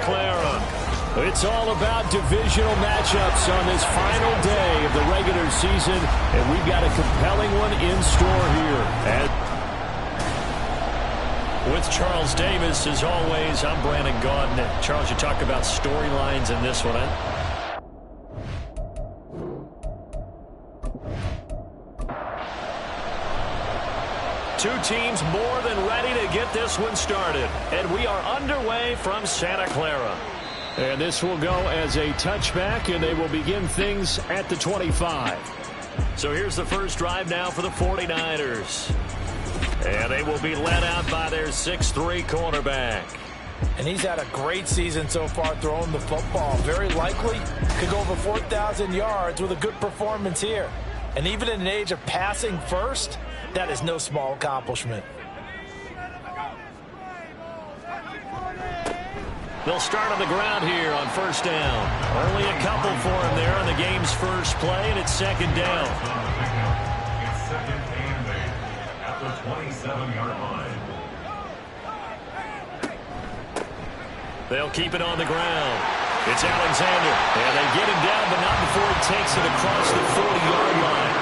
Clara. It's all about divisional matchups on this final day of the regular season, and we've got a compelling one in store here. With Charles Davis, as always, I'm Brandon Gaudin. Charles, you talk about storylines in this one. Two teams more than ready to get this one started. And we are underway from Santa Clara. And this will go as a touchback, and they will begin things at the 25. So here's the first drive now for the 49ers. And they will be led out by their 6'3" cornerback. And he's had a great season so far throwing the football. Very likely could go over 4,000 yards with a good performance here. And even in an age of passing first, that is no small accomplishment. They'll start on the ground here on first down. Only a couple for him there on the game's first play, and it's second down. It's second and 8 at the 27-yard line. They'll keep it on the ground. It's Alexander, and they get him down, but not before he takes it across the 40-yard line.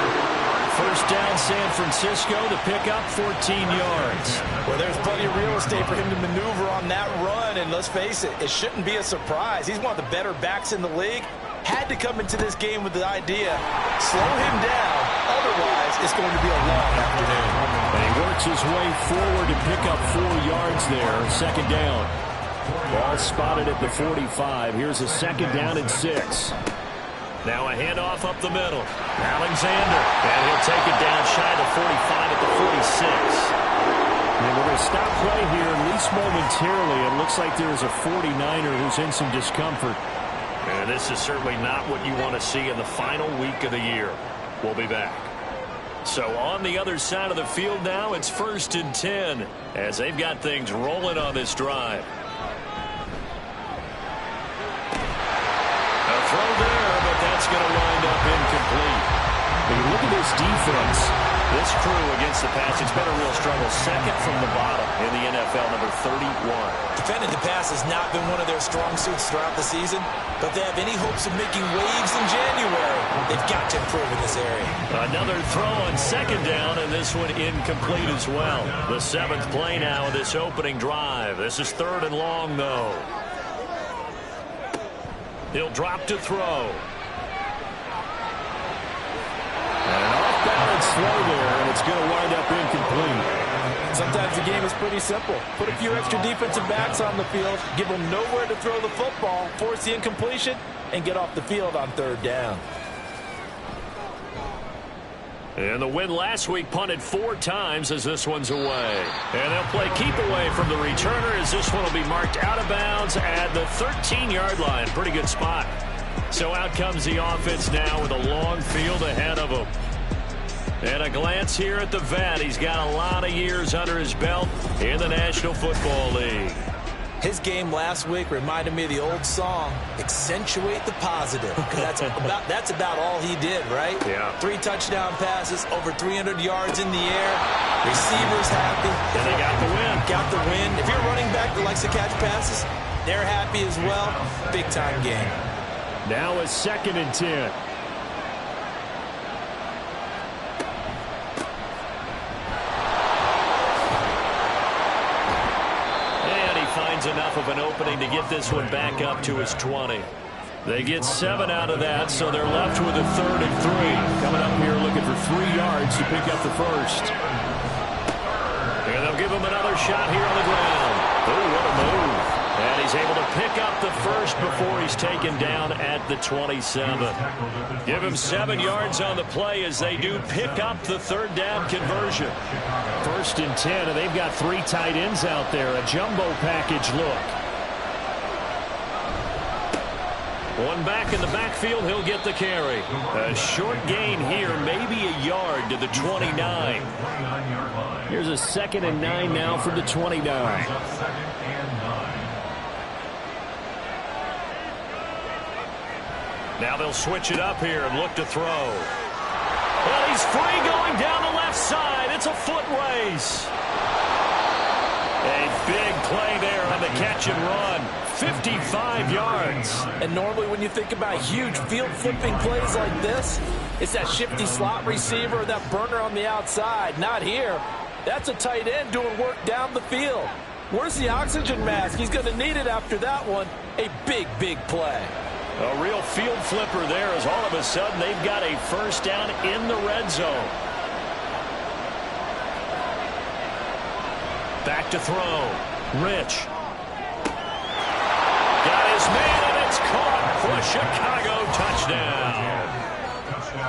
First down, San Francisco to pick up 14 yards. Well, there's plenty of real estate for him to maneuver on that run, and let's face it, it shouldn't be a surprise. He's one of the better backs in the league. Had to come into this game with the idea, slow him down, otherwise it's going to be a long afternoon. And he works his way forward to pick up 4 yards there, second down. Ball spotted at the 45. Here's a second down and 6. Now a handoff up the middle. Alexander, and he'll take it down shy of the 45 at the 46. And we're going to stop play here, at least momentarily. It looks like there's a 49er who's in some discomfort. And this is certainly not what you want to see in the final week of the year. We'll be back. So on the other side of the field now, it's 1st and 10 as they've got things rolling on this drive. A throw there, but that's going to wind up incomplete. When you look at this defense, this crew against the pass, it's been a real struggle. Second from the bottom in the NFL, number 31. Defending the pass has not been one of their strong suits throughout the season, but they have any hopes of making waves in January, they've got to improve in this area. Another throw on second down, and this one incomplete as well. The 7th play now of this opening drive. This is 3rd and long, though. He'll drop to throw. And an off-balance throw there, and it's going to wind up incomplete. Sometimes the game is pretty simple. Put a few extra defensive backs on the field, give them nowhere to throw the football, force the incompletion, and get off the field on 3rd down. And the win last week punted 4 times as this one's away. And they'll play keep away from the returner as this one will be marked out of bounds at the 13-yard line. Pretty good spot. So out comes the offense now with a long field ahead of him. And a glance here at the vet. He's got a lot of years under his belt in the National Football League. His game last week reminded me of the old song, Accentuate the Positive. Because that's about all he did, right? Yeah. 3 touchdown passes, over 300 yards in the air. Receivers happy. And they got the win. Got the win. If you're a running back that likes to catch passes, they're happy as well. Big-time game. Now a 2nd and 10. Enough of an opening to get this one back up to his 20. They get 7 out of that, so they're left with a 3rd and 3. Coming up here looking for 3 yards to pick up the first. And they'll give him another shot here on the ground. Oh, what a move. And he's able to pick up the first before he's taken down at the 27. Give him 7 yards on the play as they do pick up the 3rd down conversion. 1st and 10, and they've got 3 tight ends out there. A jumbo package look. One back in the backfield, he'll get the carry. A short gain here, maybe a yard to the 29. Here's a 2nd and 9 now from the 29. Now they'll switch it up here and look to throw. Well, he's free going down the left side. It's a foot race. A big play there on the catch and run. 55 yards. And normally when you think about huge field-flipping plays like this, it's that shifty slot receiver or that burner on the outside. Not here. That's a tight end doing work down the field. Where's the oxygen mask? He's going to need it after that one. A big, big play. A real field flipper there as all of a sudden they've got a first down in the red zone. Back to throw. Rich. Got his man, and it's caught for a Chicago touchdown.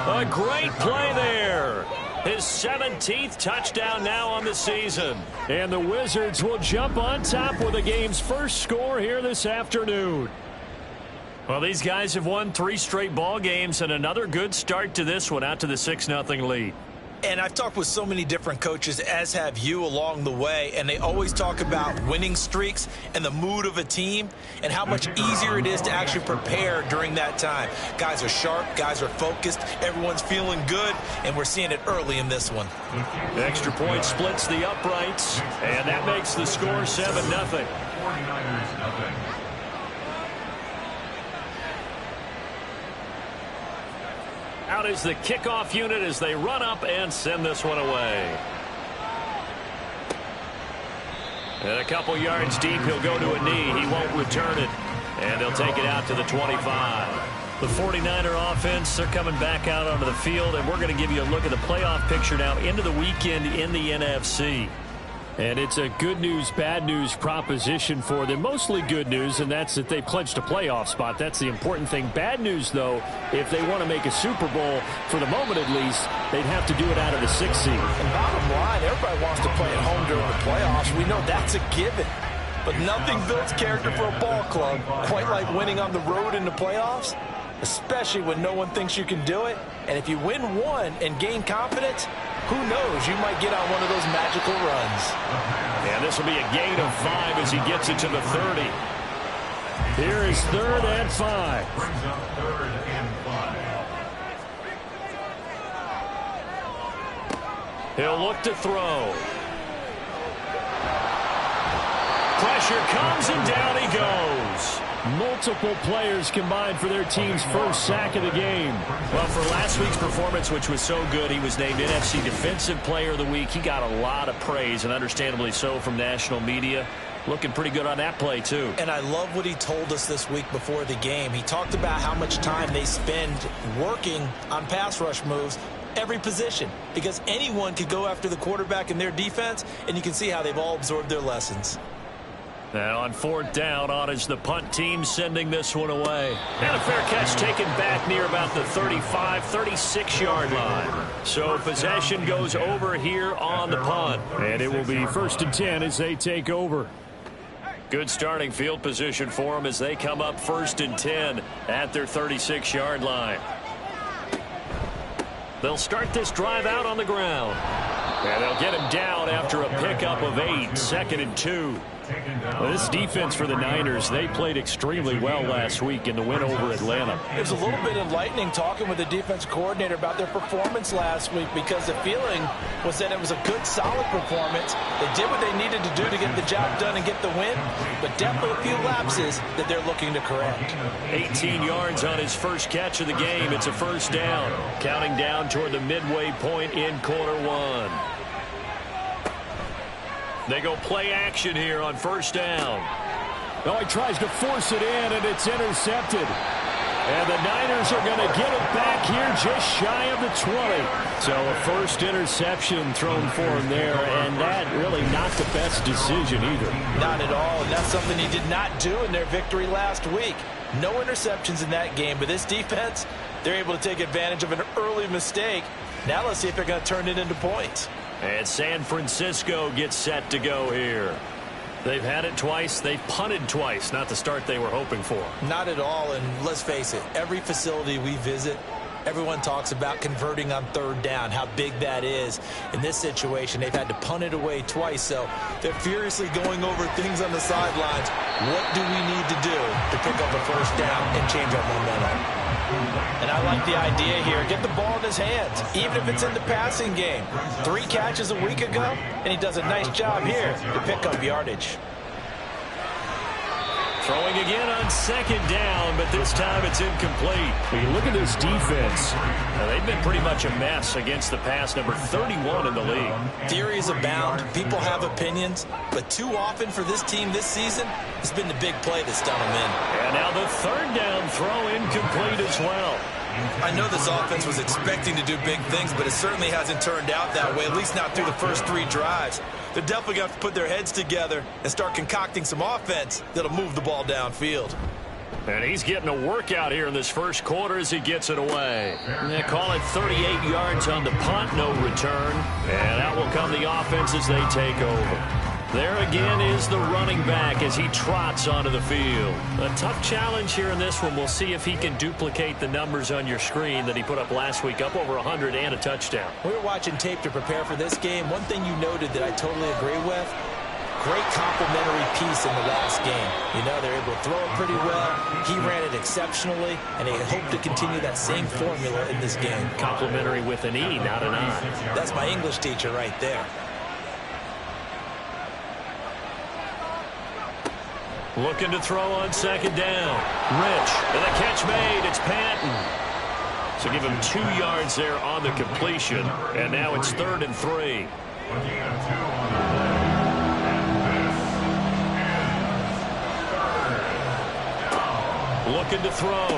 A great play there. His 17th touchdown now on the season. And the Wizards will jump on top with the game's first score here this afternoon. Well, these guys have won 3 straight ball games and another good start to this one out to the 6-0 lead. And I've talked with so many different coaches, as have you, along the way, and they always talk about winning streaks and the mood of a team and how much easier it is to actually prepare during that time. Guys are sharp, guys are focused, everyone's feeling good, and we're seeing it early in this one. The extra point splits the uprights, and that makes the score 7-0. 49ers nothing. Out is the kickoff unit as they run up and send this one away. And a couple yards deep, he'll go to a knee. He won't return it. And he'll take it out to the 25. The 49er offense, they're coming back out onto the field, and we're going to give you a look at the playoff picture now into the weekend in the NFC. And it's a good news, bad news proposition for them. Mostly good news, and that's that they clinched a playoff spot. That's the important thing. Bad news, though, if they want to make a Super Bowl, for the moment at least, they'd have to do it out of the 6th seed. And bottom line, everybody wants to play at home during the playoffs. We know that's a given. But nothing builds character for a ball club quite like winning on the road in the playoffs, especially when no one thinks you can do it. And if you win one and gain confidence, who knows, you might get on one of those magical runs. And this will be a gain of 5 as he gets it to the 30. Here is 3rd and 5. Brings up 3rd and 5. He'll look to throw. Pressure comes and down he goes. Multiple players combined for their team's first sack of the game. Well, for last week's performance, which was so good, he was named NFC Defensive Player of the Week. He got a lot of praise, and understandably so, from national media. Looking pretty good on that play, too. And I love what he told us this week before the game. He talked about how much time they spend working on pass rush moves, every position, because anyone could go after the quarterback in their defense, and you can see how they've all absorbed their lessons. Now on 4th down, on is the punt team sending this one away. And a fair catch taken back near about the 35, 36-yard line. So possession goes over here on the punt. And it will be 1st and 10 as they take over. Good starting field position for them as they come up 1st and 10 at their 36-yard line. They'll start this drive out on the ground. And they'll get him down after a pickup of 8, 2nd and 2. Well, this defense for the Niners, they played extremely well last week in the win over Atlanta. It was a little bit enlightening talking with the defense coordinator about their performance last week, because the feeling was that it was a good, solid performance. They did what they needed to do to get the job done and get the win, but definitely a few lapses that they're looking to correct. 18 yards on his first catch of the game. It's a 1st down. Counting down toward the midway point in quarter 1. They go play action here on 1st down. Oh, he tries to force it in, and it's intercepted. And the Niners are going to get it back here just shy of the 20. So a first interception thrown for him there, and that really not the best decision either. Not at all, and that's something he did not do in their victory last week. No interceptions in that game, but this defense, they're able to take advantage of an early mistake. Now let's see if they're going to turn it into points. And San Francisco gets set to go here. They've had it twice. They've punted twice. Not the start they were hoping for. Not at all, and let's face it, every facility we visit, everyone talks about converting on 3rd down, how big that is. In this situation, they've had to punt it away twice, so they're furiously going over things on the sidelines. What do we need to do to pick up a 1st down and change our momentum? And I like the idea here. Get the ball in his hands, even if it's in the passing game. 3 catches a week ago, and he does a nice job here to pick up yardage. Throwing again on second down, but this time it's incomplete. When you look at this defense, they've been pretty much a mess against the pass, number 31 in the league. Theories abound. People have opinions. But too often for this team this season, it's been the big play that's done them in. And now the third down throw incomplete as well. I know this offense was expecting to do big things, but it certainly hasn't turned out that way, at least not through the first 3 drives. They're definitely going to have to put their heads together and start concocting some offense that'll move the ball downfield. And he's getting a workout here in this first quarter as he gets it away. And they call it 38 yards on the punt, no return. And out will come the offense as they take over. There again is the running back as he trots onto the field. A tough challenge here in this one. We'll see if he can duplicate the numbers on your screen that he put up last week, up over 100 and a touchdown. We were watching tape to prepare for this game. One thing you noted that I totally agree with, great complementary piece in the last game. You know, they're able to throw it pretty well. He ran it exceptionally, and they hope to continue that same formula in this game. Complimentary with an E, not an I. That's my English teacher right there. Looking to throw on second down. Rich, and the catch made. It's Patton. So give him 2 yards there on the completion. And now it's 3rd and 3. Looking to throw.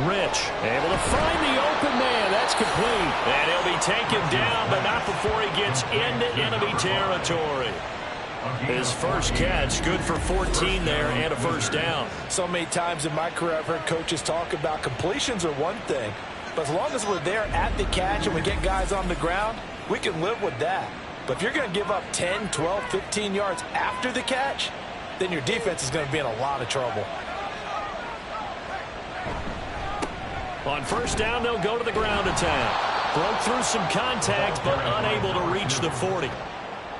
Rich, able to find the open man. That's complete. And he'll be taken down, but not before he gets into enemy territory. His first catch, good for 14 there and a first down. So many times in my career I've heard coaches talk about completions are one thing, but as long as we're there at the catch and we get guys on the ground, we can live with that. But if you're going to give up 10, 12, 15 yards after the catch, then your defense is going to be in a lot of trouble. On first down, they'll go to the ground attack. Broke through some contact, but unable to reach the 40.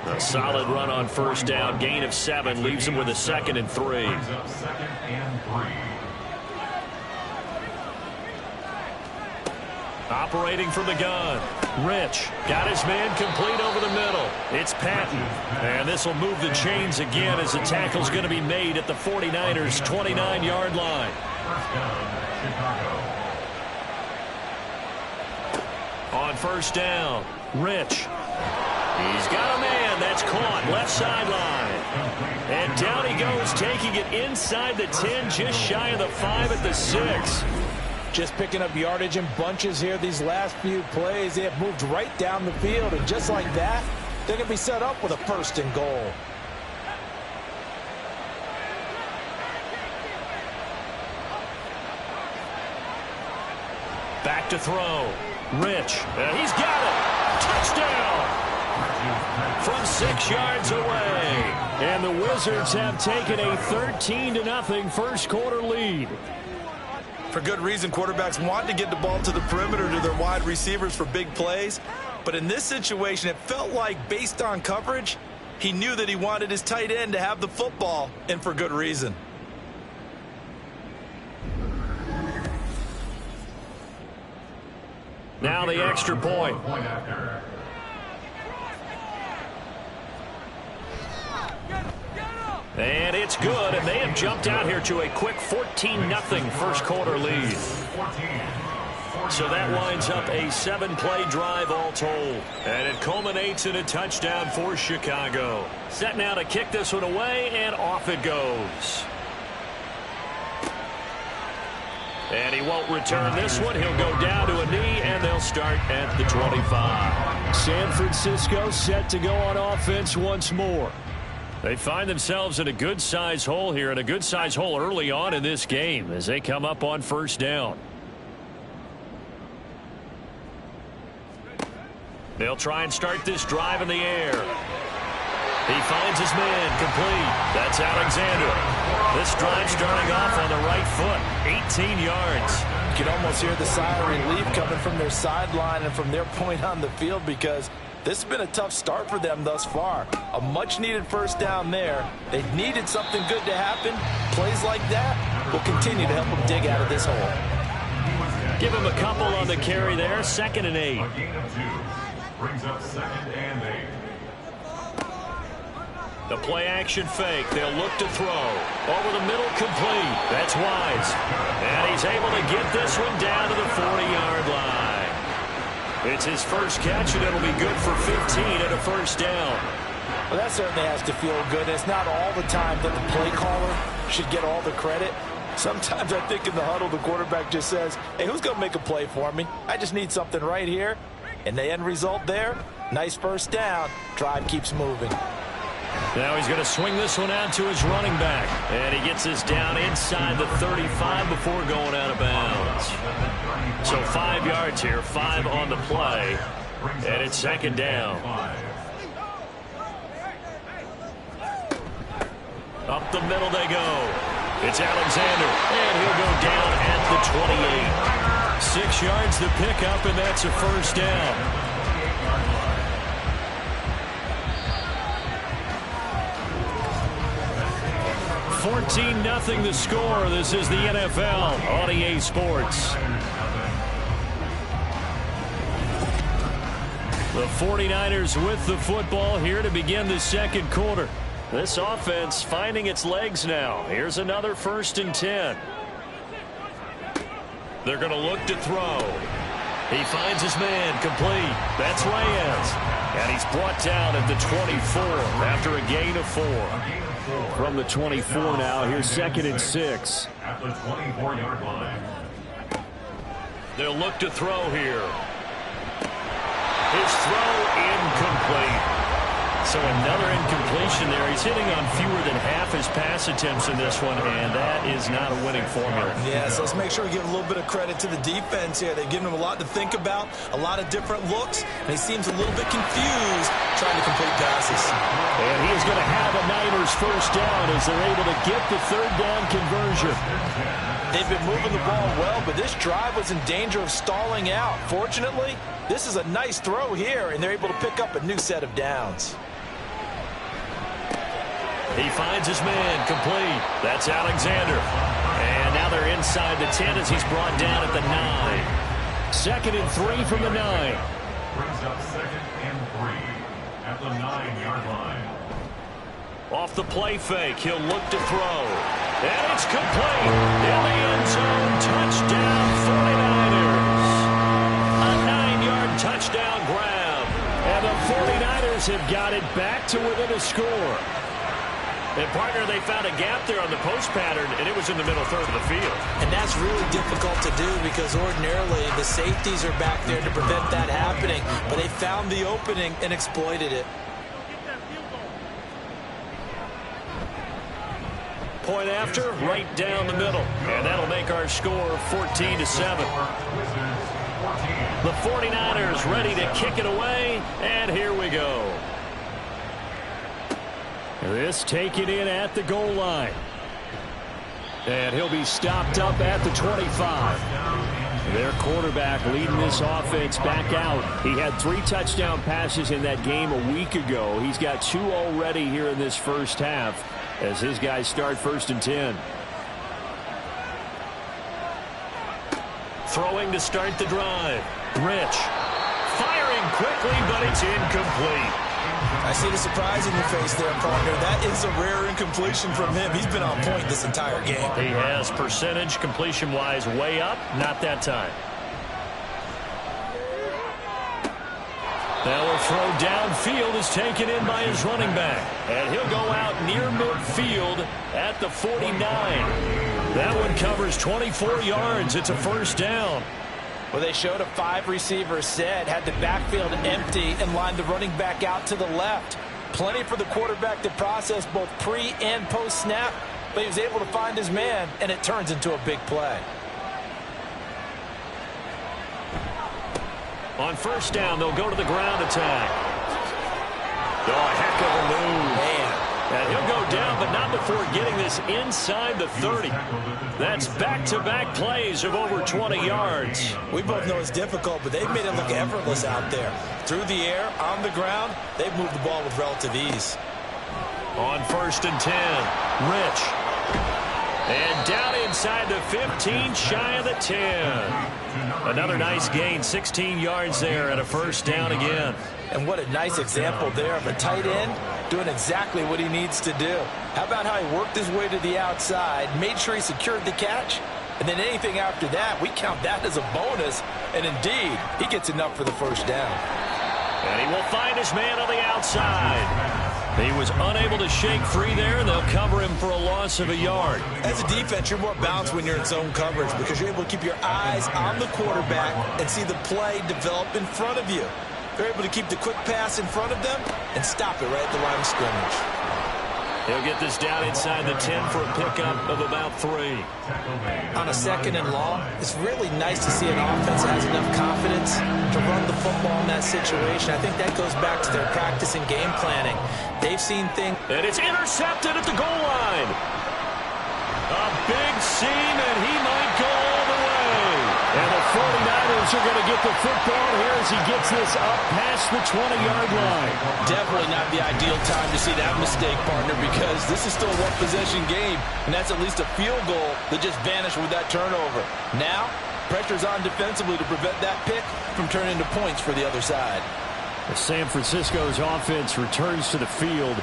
A solid run on first down. Gain of 7 leaves him with a 2nd and 3. Operating from the gun. Rich got his man complete over the middle. It's Patton. And this will move the chains again as the tackle's going to be made at the 49ers' 29-yard line. On first down, Rich. He's got a man that's caught left sideline. And down he goes, taking it inside the 10, just shy of the 5 at the 6. Just picking up yardage in bunches here these last few plays. They have moved right down the field, and just like that, they're going to be set up with a 1st and goal. Back to throw. Rich. He's got it. Touchdown. From 6 yards away. And the Wizards have taken a 13-0 first quarter lead. For good reason, quarterbacks want to get the ball to the perimeter to their wide receivers for big plays. But in this situation, it felt like, based on coverage, he knew that he wanted his tight end to have the football, and for good reason. Now the extra point. And it's good, and they have jumped out here to a quick 14-0 first quarter lead. So that winds up a 7-play drive all told. And it culminates in a touchdown for Chicago. Set now to kick this one away, and off it goes. And he won't return this one. He'll go down to a knee, and they'll start at the 25. San Francisco set to go on offense once more. They find themselves in a good-sized hole here, and a good-sized hole early on in this game as they come up on first down. They'll try and start this drive in the air. He finds his man complete. That's Alexander. This drive starting off on the right foot, 18 yards. You can almost hear the sigh of relief coming from their sideline and from their point on the field, because this has been a tough start for them thus far. A much-needed first down there. They needed something good to happen. Plays like that will continue to help them dig out of this hole. Give him a couple on the carry there. 2nd and 8. A gain of 2 brings up 2nd and 8. The play action fake. They'll look to throw. Over the middle, complete. That's Wise. And he's able to get this one down to the 40-yard line. It's his first catch, and it'll be good for 15 and a first down. Well, that certainly has to feel good. And it's not all the time that the play caller should get all the credit. Sometimes I think in the huddle, the quarterback just says, hey, who's going to make a play for me? I just need something right here. And the end result there, nice first down. Drive keeps moving. Now he's going to swing this one out to his running back. And he gets this down inside the 35 before going out of bounds. So 5 yards here, 5 on the play. And it's second down. Up the middle they go. It's Alexander. And he'll go down at the 28. 6 yards the pickup, and that's a first down. 14-0 the score. This is the NFL on EA Sports. The 49ers with the football here to begin the second quarter. This offense finding its legs now. Here's another 1st and 10. They're going to look to throw. He finds his man, complete. That's Reyes. And he's brought down at the 24 after a gain of 4. From the 24 now, here's 2nd and 6. At the 24-yard line. They'll look to throw here. His throw incomplete. So another incompletion there. He's hitting on fewer than half his pass attempts in this one, and that is not a winning formula. Yeah, so let's make sure we give a little bit of credit to the defense here. They've given him a lot to think about, a lot of different looks, and he seems a little bit confused trying to complete passes. And he is going to have a Niners first down as they're able to get the 3rd down conversion. They've been moving the ball well, but this drive was in danger of stalling out. Fortunately, this is a nice throw here, and they're able to pick up a new set of downs. He finds his man, complete. That's Alexander. And now they're inside the 10 as he's brought down at the 9. 2nd and 3 from the 9. Brings up 2nd and 3 at the 9-yard line. Off the play fake, he'll look to throw. And it's complete. In the end zone, touchdown 49ers. A 9-yard touchdown grab. And the 49ers have got it back to within a score. And, partner, they found a gap there on the post pattern, and it was in the middle third of the field. And that's really difficult to do because ordinarily the safeties are back there to prevent that happening. But they found the opening and exploited it. Point after, right down the middle. And that'll make our score 14-7. The 49ers ready to kick it away, and here we go. This taken in at the goal line. And he'll be stopped up at the 25. Their quarterback leading this offense back out. He had 3 touchdown passes in that game a week ago. He's got 2 already here in this first half as his guys start 1st and 10. Throwing to start the drive. Rich. Firing quickly, but it's incomplete. I see the surprise in your face there, partner. That is a rare incompletion from him. He's been on point this entire game. He has percentage completion-wise way up. Not that time. Now a throw downfield is taken in by his running back. And he'll go out near midfield at the 49. That one covers 24 yards. It's a first down. Well, they showed a 5-receiver set, had the backfield empty, and lined the running back out to the left. Plenty for the quarterback to process both pre- and post-snap, but he was able to find his man, and it turns into a big play. On first down, they'll go to the ground attack. Oh, a heck of a move. Man. And he'll go down, but not before getting this inside the 30. That's back-to-back plays of over 20 yards. We both know it's difficult, but they've made it look effortless out there. Through the air, on the ground, they've moved the ball with relative ease. On 1st and 10, Rich. And down inside the 15, shy of the 10. Another nice gain, 16 yards there, and a first down again. And what a nice example there of a tight end doing exactly what he needs to do. How about how he worked his way to the outside, made sure he secured the catch, and then anything after that, we count that as a bonus. And indeed, he gets enough for the first down. And he will find his man on the outside. He was unable to shake free there, and they'll cover him for a loss of a yard. As a defense, you're more balanced when you're in zone coverage because you're able to keep your eyes on the quarterback and see the play develop in front of you. They're able to keep the quick pass in front of them and stop it right at the line of scrimmage. He'll get this down inside the 10 for a pickup of about 3. On a 2nd and long, it's really nice to see an offense that has enough confidence to run the football in that situation. I think that goes back to their practice and game planning. They've seen things. And it's intercepted at the goal line. A big seam, and he might go all the way. And the 49ers are going to get the football here as he gets this up past the 20-yard line. Definitely not the ideal time to see that mistake, partner, because this is still a one-possession game, and that's at least a field goal that just vanished with that turnover. Now, pressure's on defensively to prevent that pick from turning into points for the other side. San Francisco's offense returns to the field.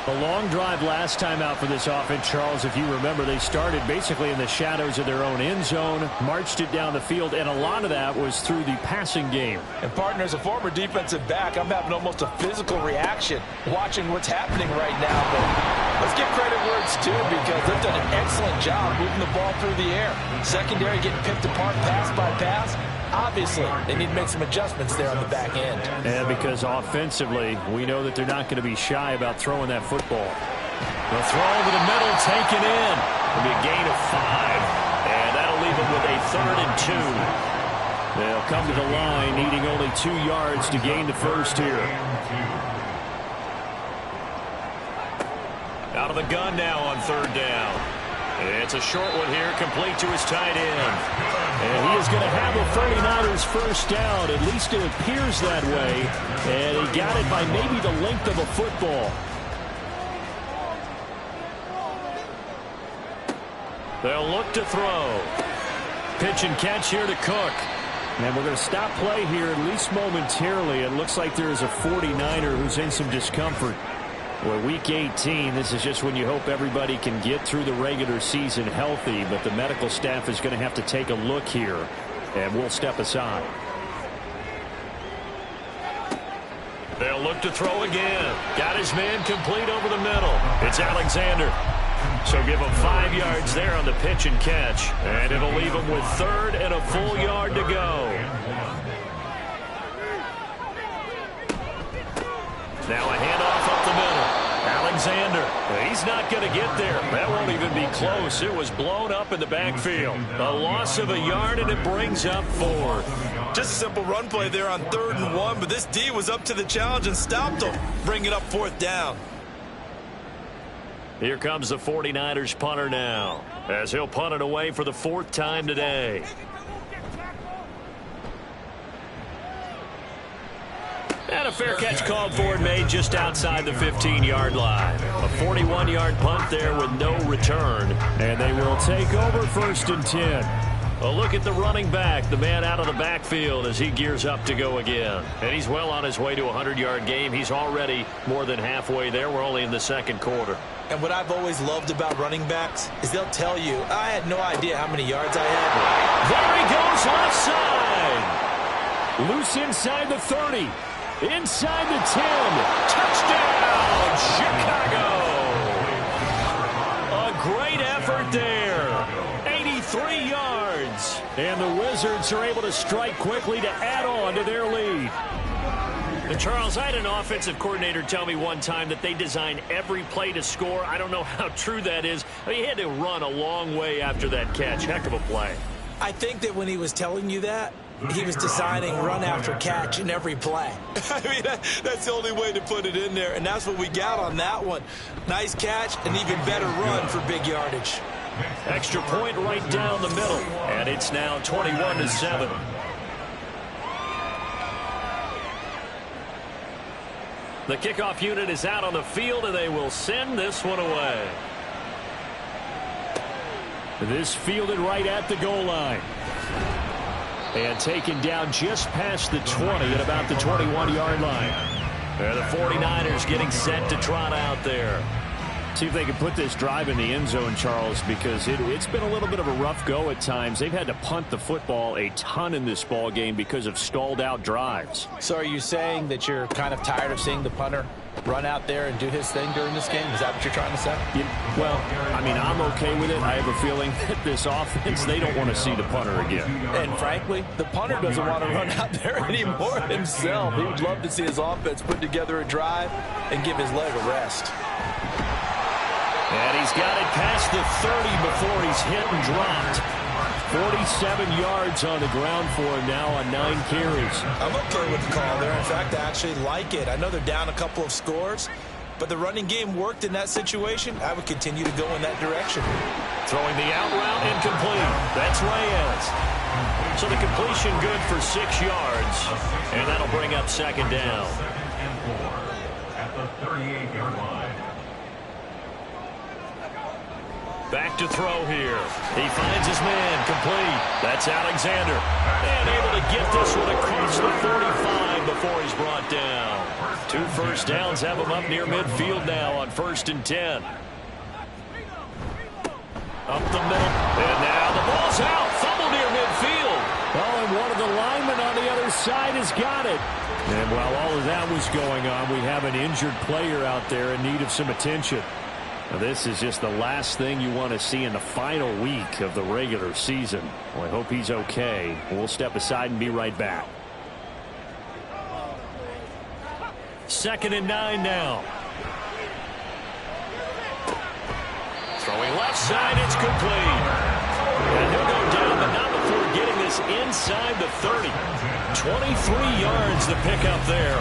A long drive last time out for this offense, Charles. If you remember, they started basically in the shadows of their own end zone, marched it down the field, and a lot of that was through the passing game. And, partner, as a former defensive back, I'm having almost a physical reaction watching what's happening right now. But let's give credit where it's due because they've done an excellent job moving the ball through the air. Secondary getting picked apart pass by pass. Obviously, they need to make some adjustments there on the back end. And because offensively, we know that they're not going to be shy about throwing that football. The throw over the middle, taken in. It'll be a gain of 5. And that'll leave them with a 3rd and 2. They'll come to the line, needing only 2 yards to gain the first here. Out of the gun now on 3rd down. It's a short one here, complete to his tight end. And he is going to have the 49ers first down. At least it appears that way. And he got it by maybe the length of a football. They'll look to throw. Pitch and catch here to Cook. And we're going to stop play here, at least momentarily. It looks like there is a 49er who's in some discomfort. Well, week 18, this is just when you hope everybody can get through the regular season healthy, but the medical staff is going to have to take a look here, and we'll step aside. They'll look to throw again. Got his man complete over the middle. It's Alexander. So give him 5 yards there on the pitch and catch, and it'll leave him with 3rd and a full yard to go. Now a handoff up the middle. Alexander, he's not going to get there. That won't even be close. It was blown up in the backfield. A loss of a yard, and it brings up 4. Just a simple run play there on 3rd and 1, but this D was up to the challenge and stopped him, bringing up 4th down. Here comes the 49ers punter now, as he'll punt it away for the 4th time today. And a fair catch called for and made just outside the 15-yard line. A 41-yard punt there with no return. And they will take over 1st and 10. A look at the running back, the man out of the backfield as he gears up to go again. And he's well on his way to a 100-yard game. He's already more than halfway there. We're only in the 2nd quarter. And what I've always loved about running backs is they'll tell you, I had no idea how many yards I had. There he goes left side. Loose inside the 30. Inside the 10. Touchdown, Chicago. A great effort there. 83 yards. And the Wizards are able to strike quickly to add on to their lead. And Charles, I had an offensive coordinator tell me one time that they design every play to score. I don't know how true that is. I mean, he had to run a long way after that catch. Heck of a play. I think that when he was telling you that, he was designing run after catch in every play. I mean, that's the only way to put it in there, and that's what we got on that one. Nice catch, and even better run for big yardage. Extra point right down the middle, and it's now 21-7. The kickoff unit is out on the field, and they will send this one away. This fielded right at the goal line. And taken down just past the 20 at about the 21-yard line. The 49ers getting set to trot out there. See if they can put this drive in the end zone, Charles, because it's been a little bit of a rough go at times. They've had to punt the football a ton in this ball game because of stalled out drives. So are you saying that you're kind of tired of seeing the punter run out there and do his thing during this game? Is that what you're trying to say? Well, I mean, I'm okay with it. I have a feeling that this offense, they don't want to see the punter again. And frankly, the punter doesn't want to run out there anymore himself. He would love to see his offense put together a drive and give his leg a rest. And he's got it past the 30 before he's hit and dropped. 47 yards on the ground for him now on 9 carries. I'm okay with the call there. In fact, I actually like it. I know they're down a couple of scores, but the running game worked in that situation. I would continue to go in that direction. Throwing the out route incomplete. That's Reyes. So the completion good for 6 yards, and that'll bring up second down. Second and 4 at the 38-yard line. Back to throw here. He finds his man complete. That's Alexander. And able to get this one across the 45 before he's brought down. 2 first downs have him up near midfield now on 1st and 10. Up the middle. And now the ball's out. Fumble near midfield. Oh, and one of the linemen on the other side has got it. And while all of that was going on, we have an injured player out there in need of some attention. Now, this is just the last thing you want to see in the final week of the regular season. Well, I hope he's okay. We'll step aside and be right back. 2nd and 9 now. Throwing left side, it's complete. And he'll go down, but not before getting this inside the 30. 23 yards to pick up there.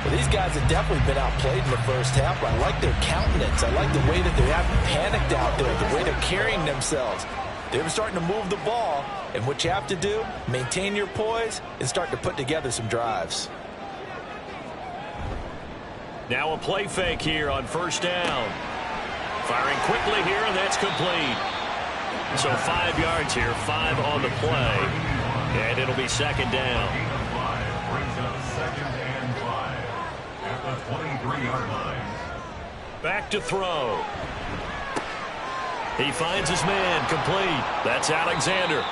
Well, these guys have definitely been outplayed in the first half. I like their countenance. I like the way that they haven't panicked out there, the way they're carrying themselves. They're starting to move the ball, and what you have to do, maintain your poise and start to put together some drives. Now a play fake here on 1st down. Firing quickly here, and that's complete. So 5 yards here, 5 on the play, and it'll be 2nd down. 23-yard line. Back to throw. He finds his man complete. That's Alexander.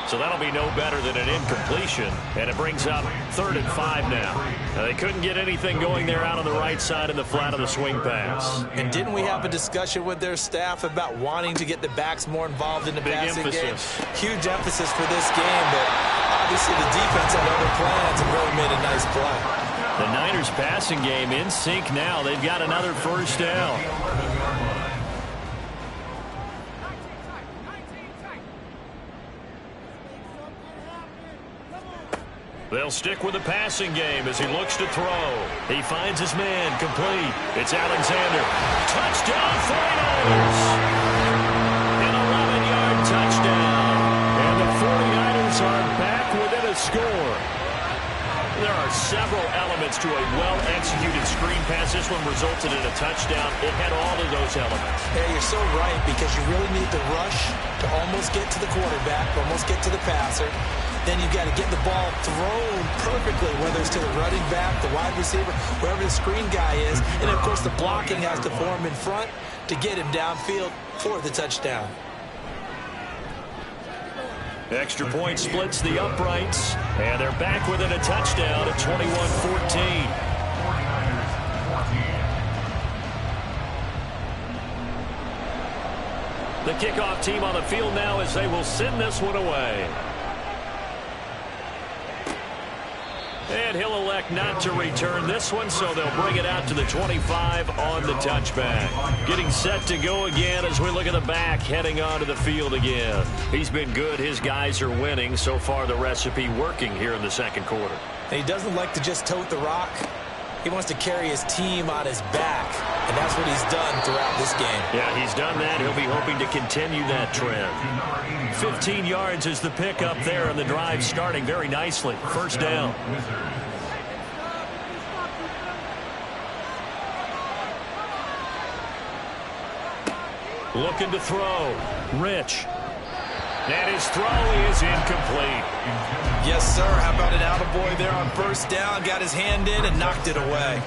So that'll be no better than an incompletion. And it brings up 3rd and 5 now. They couldn't get anything going there out on the right side in the flat of the swing pass. And didn't we have a discussion with their staff about wanting to get the backs more involved in the passing game? Huge emphasis for this game, but obviously the defense had other plans and really made a nice play. The Niners passing game in sync now. They've got another 1st down. They'll stick with the passing game as he looks to throw. He finds his man complete. It's Alexander. Touchdown 49ers. An 11-yard touchdown. And the 49ers are back within a score. There are several elements to a well-executed screen pass. This one resulted in a touchdown. It had all of those elements. Yeah, you're so right, because you really need to rush to almost get to the quarterback, almost get to the passer. Then you've got to get the ball thrown perfectly, whether it's to the running back, the wide receiver, wherever the screen guy is. And, of course, the blocking has to form in front to get him downfield for the touchdown. Extra point splits the uprights, and they're back within a touchdown at 21-14. The kickoff team on the field now as they will send this one away. And he'll elect not to return this one, so they'll bring it out to the 25 on the touchback. Getting set to go again as we look at the back, heading onto the field again. He's been good. His guys are winning. So far, the recipe working here in the 2nd quarter. And he doesn't like to just tote the rock. He wants to carry his team on his back, and that's what he's done throughout this game. Yeah, he's done that. He'll be hoping to continue that trend. 15 yards is the pickup there, and the drive starting very nicely. 1st down. Looking to throw. Rich. And his throw is incomplete. Yes, sir. How about an attaboy there on first down? Got his hand in and knocked it away.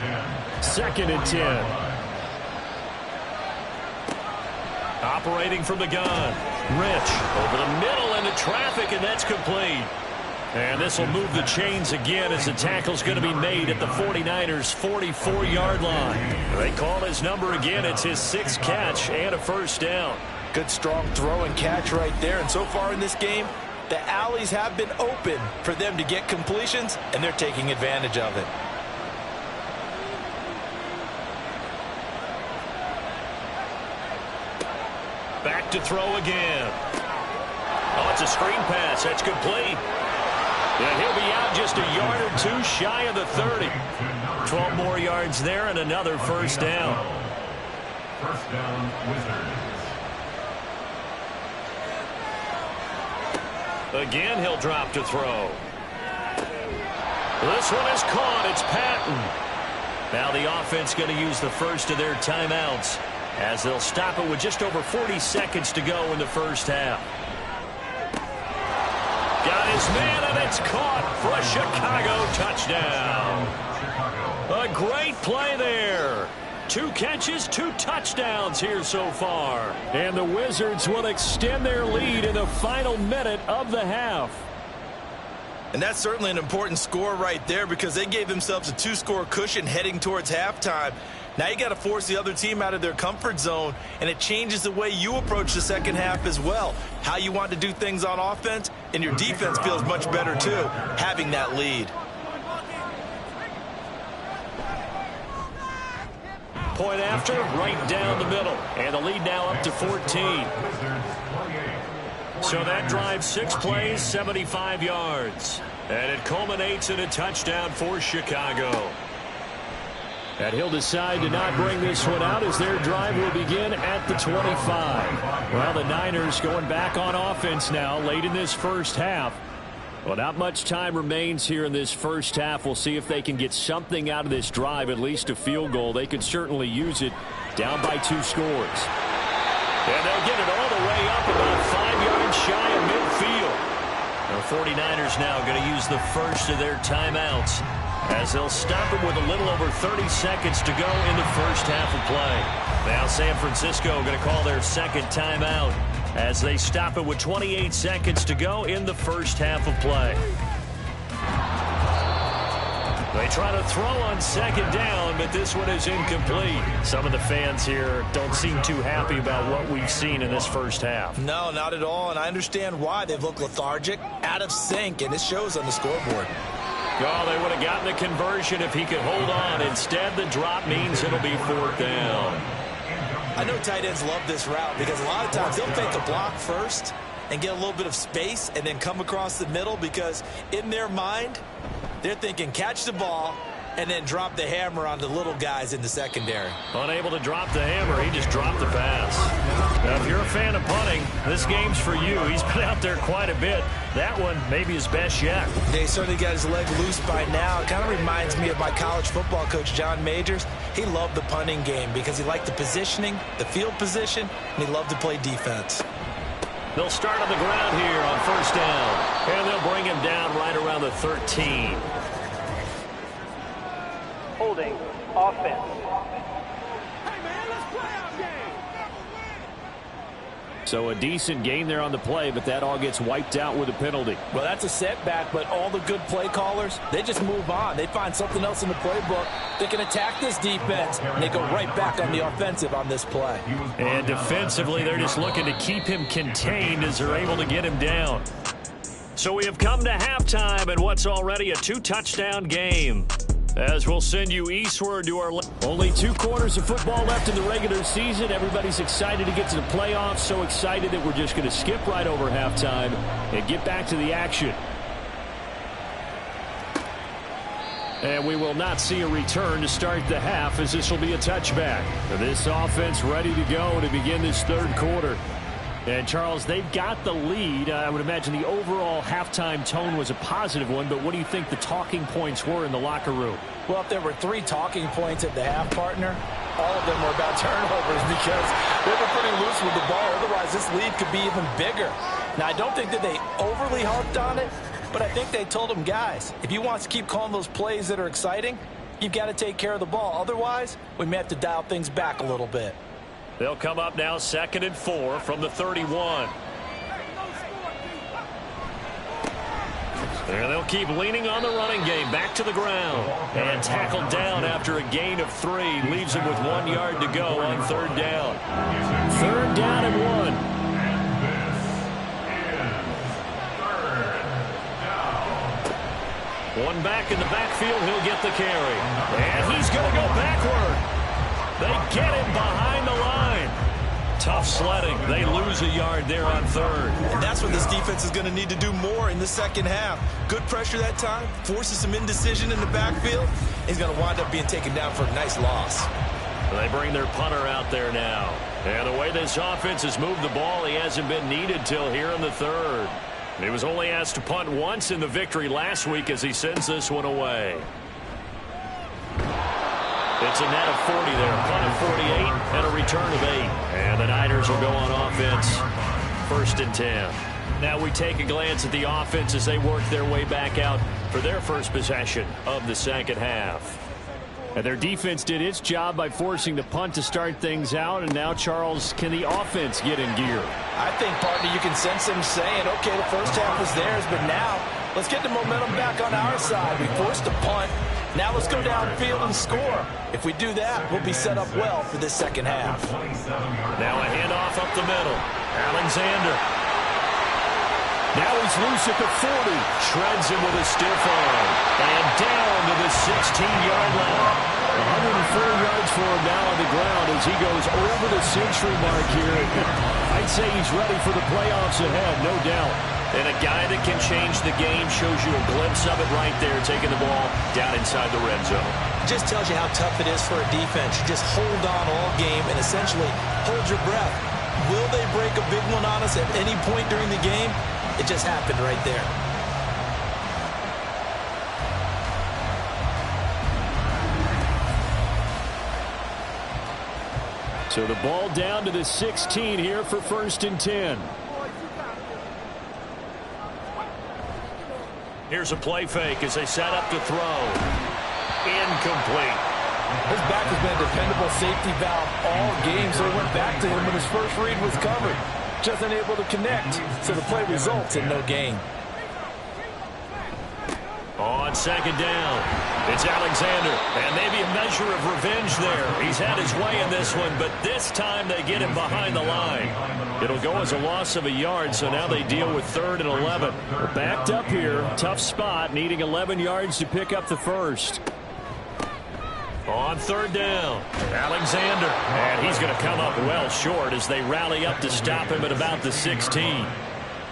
2nd and 10. Operating from the gun. Rich over the middle into traffic, and that's complete. And this will move the chains again as the tackle's going to be made at the 49ers' 44-yard line. They call his number again. It's his 6th catch and a first down. Good, strong throw and catch right there. And so far in this game, the alleys have been open for them to get completions, and they're taking advantage of it. Back to throw again. Oh, it's a screen pass. That's complete. And he'll be out just a yard or two shy of the 30. 12 more yards there and another first down. First down, Wizards. Again, he'll drop to throw. This one is caught. It's Patton. Now the offense going to use the first of their timeouts as they'll stop it with just over 40 seconds to go in the first half. Got his man, and it's caught for a Chicago touchdown. A great play there. 2 catches, 2 touchdowns here so far. And the Wizards will extend their lead in the final minute of the half. And that's certainly an important score right there because they gave themselves a 2-score cushion heading towards halftime. Now you got to force the other team out of their comfort zone, and it changes the way you approach the second half as well. How you want to do things on offense, and your defense feels much better too, having that lead. Point after, right down the middle. And the lead now up to 14. So that drives 6 plays, 75 yards. And it culminates in a touchdown for Chicago. And he'll decide to not bring this one out as their drive will begin at the 25. Well, the Niners going back on offense now late in this first half. Well, not much time remains here in this first half. We'll see if they can get something out of this drive, at least a field goal. They could certainly use it down by 2 scores. And they'll get it all the way up about 5 yards shy of midfield. The 49ers now going to use the first of their timeouts as they'll stop it with a little over 30 seconds to go in the first half of play. Now San Francisco going to call their 2nd timeout as they stop it with 28 seconds to go in the first half of play. They try to throw on 2nd down, but this one is incomplete. Some of the fans here don't seem too happy about what we've seen in this first half. No, not at all, and I understand why. They've looked lethargic, out of sync, and it shows on the scoreboard. Oh, they would have gotten the conversion if he could hold on. Instead, the drop means it'll be 4th down. I know tight ends love this route because a lot of times they'll fake a block first and get a little bit of space and then come across the middle because in their mind, they're thinking catch the ball and then drop the hammer on the little guys in the secondary. Unable to drop the hammer, he just dropped the pass. Now, if you're a fan of punting, this game's for you. He's been out there quite a bit. That one maybe his best yet. They certainly got his leg loose by now. It kind of reminds me of my college football coach, John Majors. He loved the punting game because he liked the positioning, the field position, and he loved to play defense. They'll start on the ground here on 1st down. And they'll bring him down right around the 13. Holding offense. So a decent gain there on the play, but that all gets wiped out with a penalty. Well, that's a setback, but all the good play callers, they just move on. They find something else in the playbook. They can attack this defense, and they go right back on the offensive on this play. And defensively, they're just looking to keep him contained as they're able to get him down. So we have come to halftime in what's already a 2-touchdown game. As we'll send you eastward to our only 2 quarters of football left in the regular season. Everybody's excited to get to the playoffs. So excited that we're just going to skip right over halftime and get back to the action. And we will not see a return to start the half as this will be a touchback. This offense ready to go to begin this 3rd quarter. And, Charles, they've got the lead. I would imagine the overall halftime tone was a positive one, but what do you think the talking points were in the locker room? Well, if there were 3 talking points at the half, partner, all of them were about turnovers because they were pretty loose with the ball. Otherwise, this lead could be even bigger. Now, I don't think that they overly harped on it, but I think they told him, guys, if you want to keep calling those plays that are exciting, you've got to take care of the ball. Otherwise, we may have to dial things back a little bit. They'll come up now 2nd and 4 from the 31. And they'll keep leaning on the running game. Back to the ground. And tackled down after a gain of 3. Leaves him with 1 yard to go on 3rd down. 3rd down and 1. One back in the backfield. He'll get the carry. And he's going to go backward. They get him behind the line. Tough sledding. They lose a yard there on 3rd. And that's what this defense is going to need to do more in the second half. Good pressure that time. Forces some indecision in the backfield. He's going to wind up being taken down for a nice loss. They bring their punter out there now. And the way this offense has moved the ball, he hasn't been needed till here in the 3rd. He was only asked to punt once in the victory last week as he sends this one away. It's a net of 40 there. Punt of 48 and a return of 8. And the Niners will go on offense. 1st and 10. Now we take a glance at the offense as they work their way back out for their first possession of the second half. And their defense did its job by forcing the punt to start things out. And now, Charles, can the offense get in gear? I think, partner, you can sense them saying, okay, the first half was theirs, but now let's get the momentum back on our side. We forced a punt. Now let's go downfield and score. If we do that, we'll be set up well for this second half. Now a handoff up the middle. Alexander. Now he's loose at the 40. Shreds him with a stiff arm. And down to the 16-yard line. 104 yards for him now on the ground as he goes over the century mark here. I'd say he's ready for the playoffs ahead, no doubt. And a guy that can change the game shows you a glimpse of it right there, taking the ball down inside the red zone. Just tells you how tough it is for a defense. You just hold on all game and essentially hold your breath. Will they break a big one on us at any point during the game? It just happened right there. So the ball down to the 16 here for 1st and 10. Here's a play fake as they set up to throw. Incomplete. His back has been a dependable safety valve all game, so he went back to him when his first read was covered. Just unable to connect, so the play results in no gain. On 2nd down, it's Alexander, and maybe a measure of revenge there. He's had his way in this one, but this time they get him behind the line. It'll go as a loss of a yard, so now they deal with 3rd and 11. We're backed up here, tough spot, needing 11 yards to pick up the first. On 3rd down, Alexander, and he's going to come up well short as they rally up to stop him at about the 16.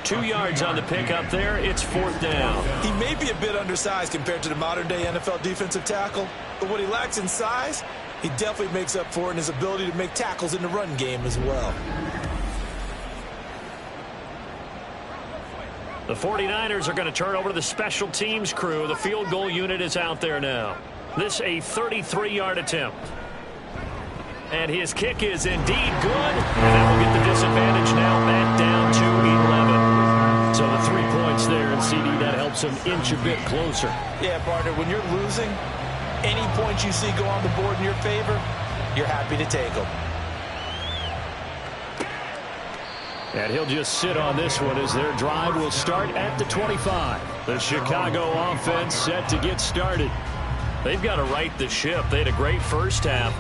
2 yards on the pickup there. It's 4th down. He may be a bit undersized compared to the modern-day NFL defensive tackle, but what he lacks in size, he definitely makes up for it in his ability to make tackles in the run game as well. The 49ers are going to turn over to the special teams crew. The field goal unit is out there now. This a 33-yard attempt. And his kick is indeed good. And that will get the disadvantage now back down to 11. So the 3 points there, and CD, that helps him inch a bit closer. Yeah, partner, when you're losing, any points you see go on the board in your favor, you're happy to take them. And he'll just sit on this one as their drive will start at the 25. The Chicago offense set to get started. They've got to right the ship. They had a great first half,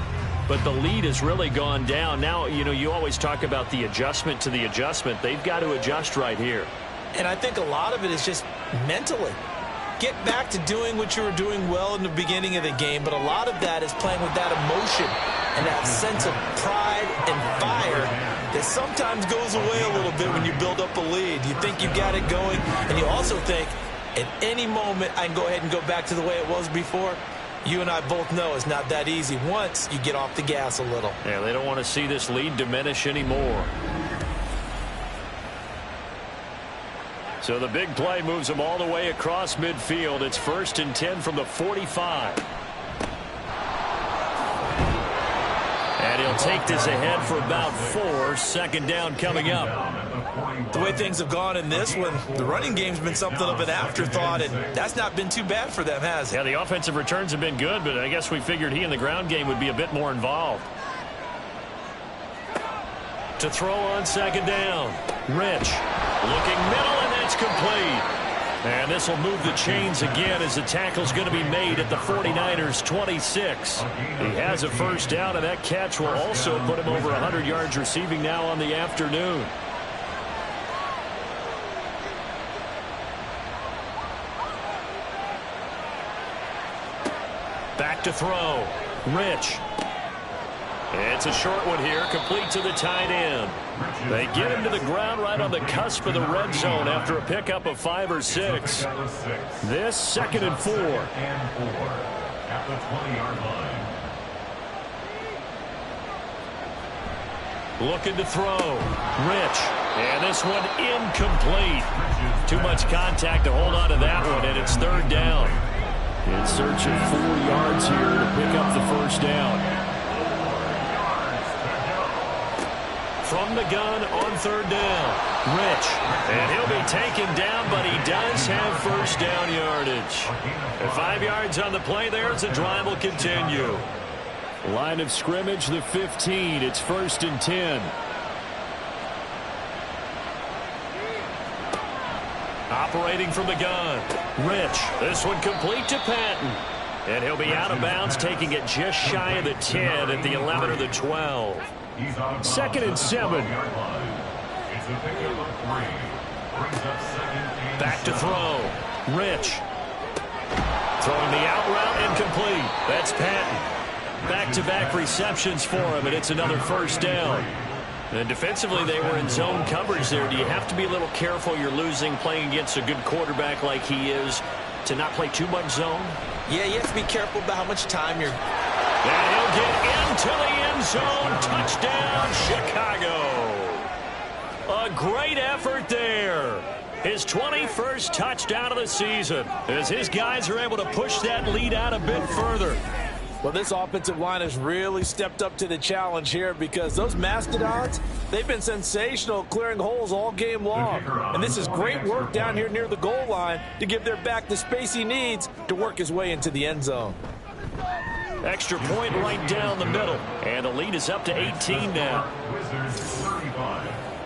but the lead has really gone down. Now, you know, you always talk about the adjustment to the adjustment. They've got to adjust right here. And I think a lot of it is just mentally. Get back to doing what you were doing well in the beginning of the game, but a lot of that is playing with that emotion and that sense of pride and fire that sometimes goes away a little bit when you build up a lead. You think you got it going, and you also think at any moment I can go ahead and go back to the way it was before. You and I both know it's not that easy once you get off the gas a little. Yeah, they don't want to see this lead diminish anymore. So the big play moves them all the way across midfield. It's 1st and 10 from the 45. And he'll They'll take this ahead for about 4. Second down coming up. The way things have gone in this one, the running game's been something of an afterthought, and that's not been too bad for them, has it? Yeah, the offensive returns have been good, but I guess we figured he in the ground game would be a bit more involved. To throw on second down. Rich looking middle, and that's complete. And this will move the chains again as the tackle's going to be made at the 49ers 26. He has a first down, and that catch will also put him over 100 yards receiving now on the afternoon. Back to throw. Rich. It's a short one here, complete to the tight end. They get him to the ground right on the cusp of the red zone after a pickup of 5 or 6. This 2nd and 4. At the 20-yard line. Looking to throw. Rich. And this one incomplete. Too much contact to hold on to that one, and it's 3rd down. In search of 4 yards here to pick up the first down. From the gun on 3rd down. Rich. And he'll be taken down, but he does have first down yardage. And 5 yards on the play there as the drive will continue. Line of scrimmage, the 15. It's 1st and 10. Operating from the gun. Rich. This one complete to Patton. And he'll be out of bounds, taking it just shy of the 10 at the 11 or the 12. 2nd and 7. Back to throw. Rich. Throwing the out route incomplete. That's Patton. Back-to-back receptions for him, and it's another first down. And defensively, they were in zone coverage there. Do you have to be a little careful you're losing playing against a good quarterback like he is to not play too much zone? Yeah, you have to be careful about how much time you're... And he'll get into the end zone. Touchdown, Chicago. A great effort there. His 21st touchdown of the season as his guys are able to push that lead out a bit further. Well, this offensive line has really stepped up to the challenge here because those Mastodons, they've been sensational clearing holes all game long. And this is great work down here near the goal line to give their back the space he needs to work his way into the end zone. Extra point right down the middle. And the lead is up to 18 now.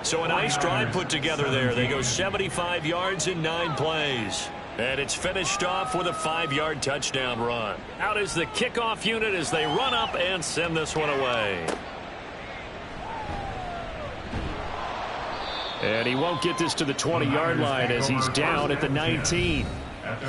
So a nice drive put together there. They go 75 yards in 9 plays. And it's finished off with a 5-yard touchdown run. Out is the kickoff unit as they run up and send this one away. And he won't get this to the 20-yard line as he's down at the 19.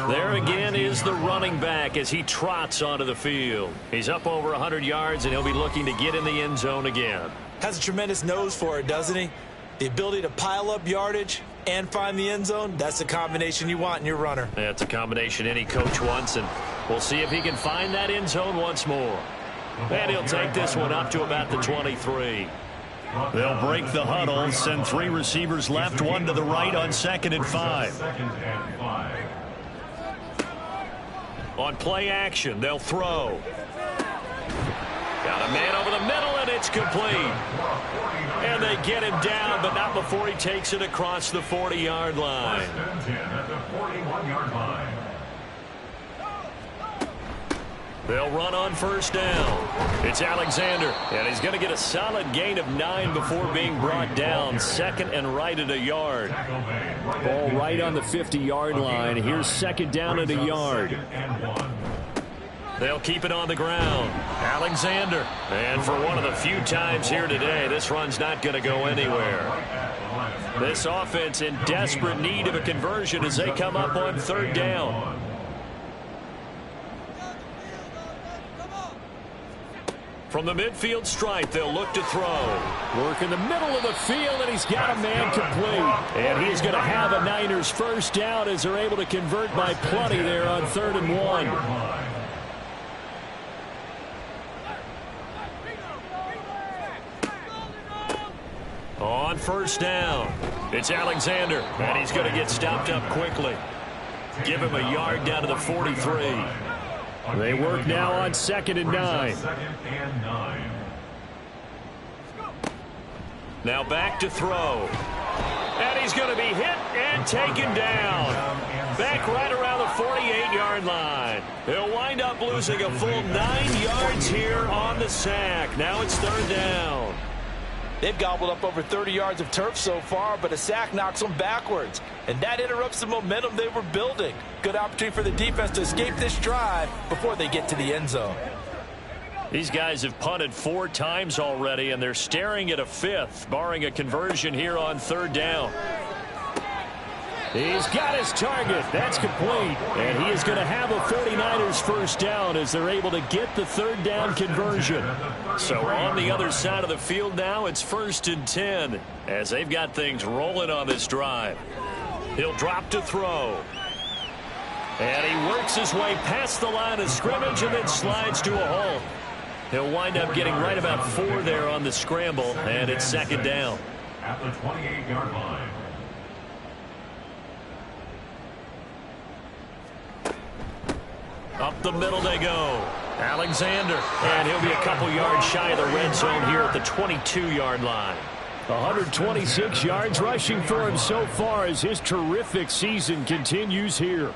There again is the running back as he trots onto the field. He's up over 100 yards, and he'll be looking to get in the end zone again. Has a tremendous nose for it, doesn't he? The ability to pile up yardage and find the end zone, that's the combination you want in your runner. That's a combination any coach wants, and we'll see if he can find that end zone once more. And he'll take this one up to about the 23. They'll break the huddle, send 3 receivers left, 1 to the right on 2nd and 5. On play action, they'll throw. Got a man over the middle, and it's complete. And they get him down, but not before he takes it across the 40-yard line. They'll run on first down. It's Alexander, and he's going to get a solid gain of 9 before being brought down. 2nd and right at a yard. Ball right on the 50-yard line. Here's 2nd down at a yard. They'll keep it on the ground. Alexander. And for one of the few times here today, this run's not going to go anywhere. This offense in desperate need of a conversion as they come up on 3rd down. From the midfield stripe, they'll look to throw. Work in the middle of the field, and he's got a man complete. And he's going to have a Niners first down as they're able to convert by plenty there on 3rd and 1. On first down, it's Alexander, and he's going to get stopped up quickly. Give him a yard down to the 43. They work now on 2nd and 9. Now back to throw. And he's going to be hit and taken down. Back right around the 48-yard line. He'll wind up losing a full 9 yards here on the sack. Now it's third down. They've gobbled up over 30 yards of turf so far, but a sack knocks them backwards. And that interrupts the momentum they were building. Good opportunity for the defense to escape this drive before they get to the end zone. These guys have punted 4 times already, and they're staring at a 5th, barring a conversion here on third down. He's got his target. That's complete. And he is going to have a 49ers first down as they're able to get the third down conversion. So on the other side of the field now, it's 1st and 10 as they've got things rolling on this drive. He'll drop to throw. And he works his way past the line of scrimmage and then slides to a halt. He'll wind up getting right about 4 there on the scramble, and it's second down. At the 28-yard line. Up the middle they go. Alexander. And he'll be a couple yards shy of the red zone here at the 22-yard line. 126 yards rushing for him so far as his terrific season continues here.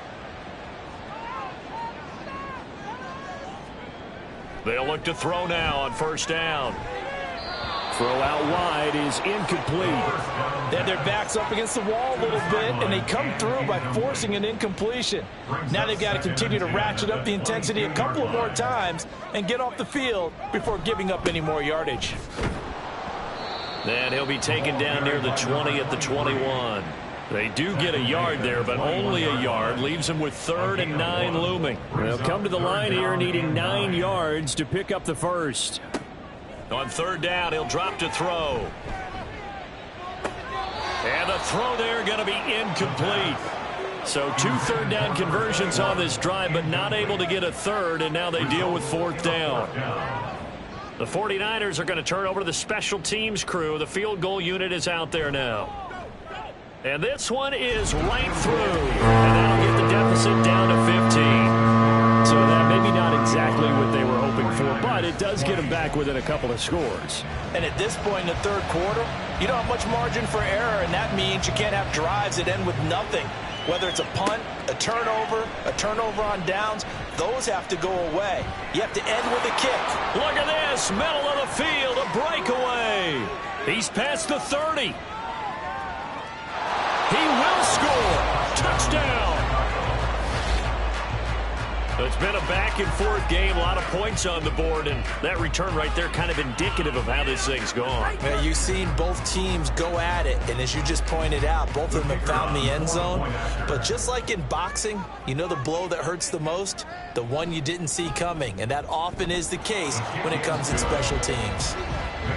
They'll look to throw now on first down. Throw out wide is incomplete. They had their backs up against the wall a little bit, and they come through by forcing an incompletion. Now they've got to continue to ratchet up the intensity a couple of more times and get off the field before giving up any more yardage. And he'll be taken down near the 20 at the 21. They do get a yard there, but only a yard. Leaves them with 3rd and 9 looming. They'll come to the line here needing 9 yards to pick up the first. On third down, he'll drop to throw. And the throw there going to be incomplete. So 2 third down conversions on this drive, but not able to get a third, and now they deal with 4th down. The 49ers are going to turn over to the special teams crew. The field goal unit is out there now. And this one is right through. And that'll get the deficit down to 15. So that maybe not exactly what they were hoping for, but it does get them back within a couple of scores. And at this point in the third quarter, you don't have much margin for error, and that means you can't have drives that end with nothing. Whether it's a punt, a turnover on downs, those have to go away. You have to end with a kick. Look at this, middle of the field, a breakaway. He's past the 30. He will score. Touchdown. It's been a back-and-forth game, a lot of points on the board, and that return right there kind of indicative of how this thing's gone. Yeah, you've seen both teams go at it, and as you just pointed out, both of them have found the end zone. But just like in boxing, you know the blow that hurts the most? The one you didn't see coming, and that often is the case when it comes in special teams.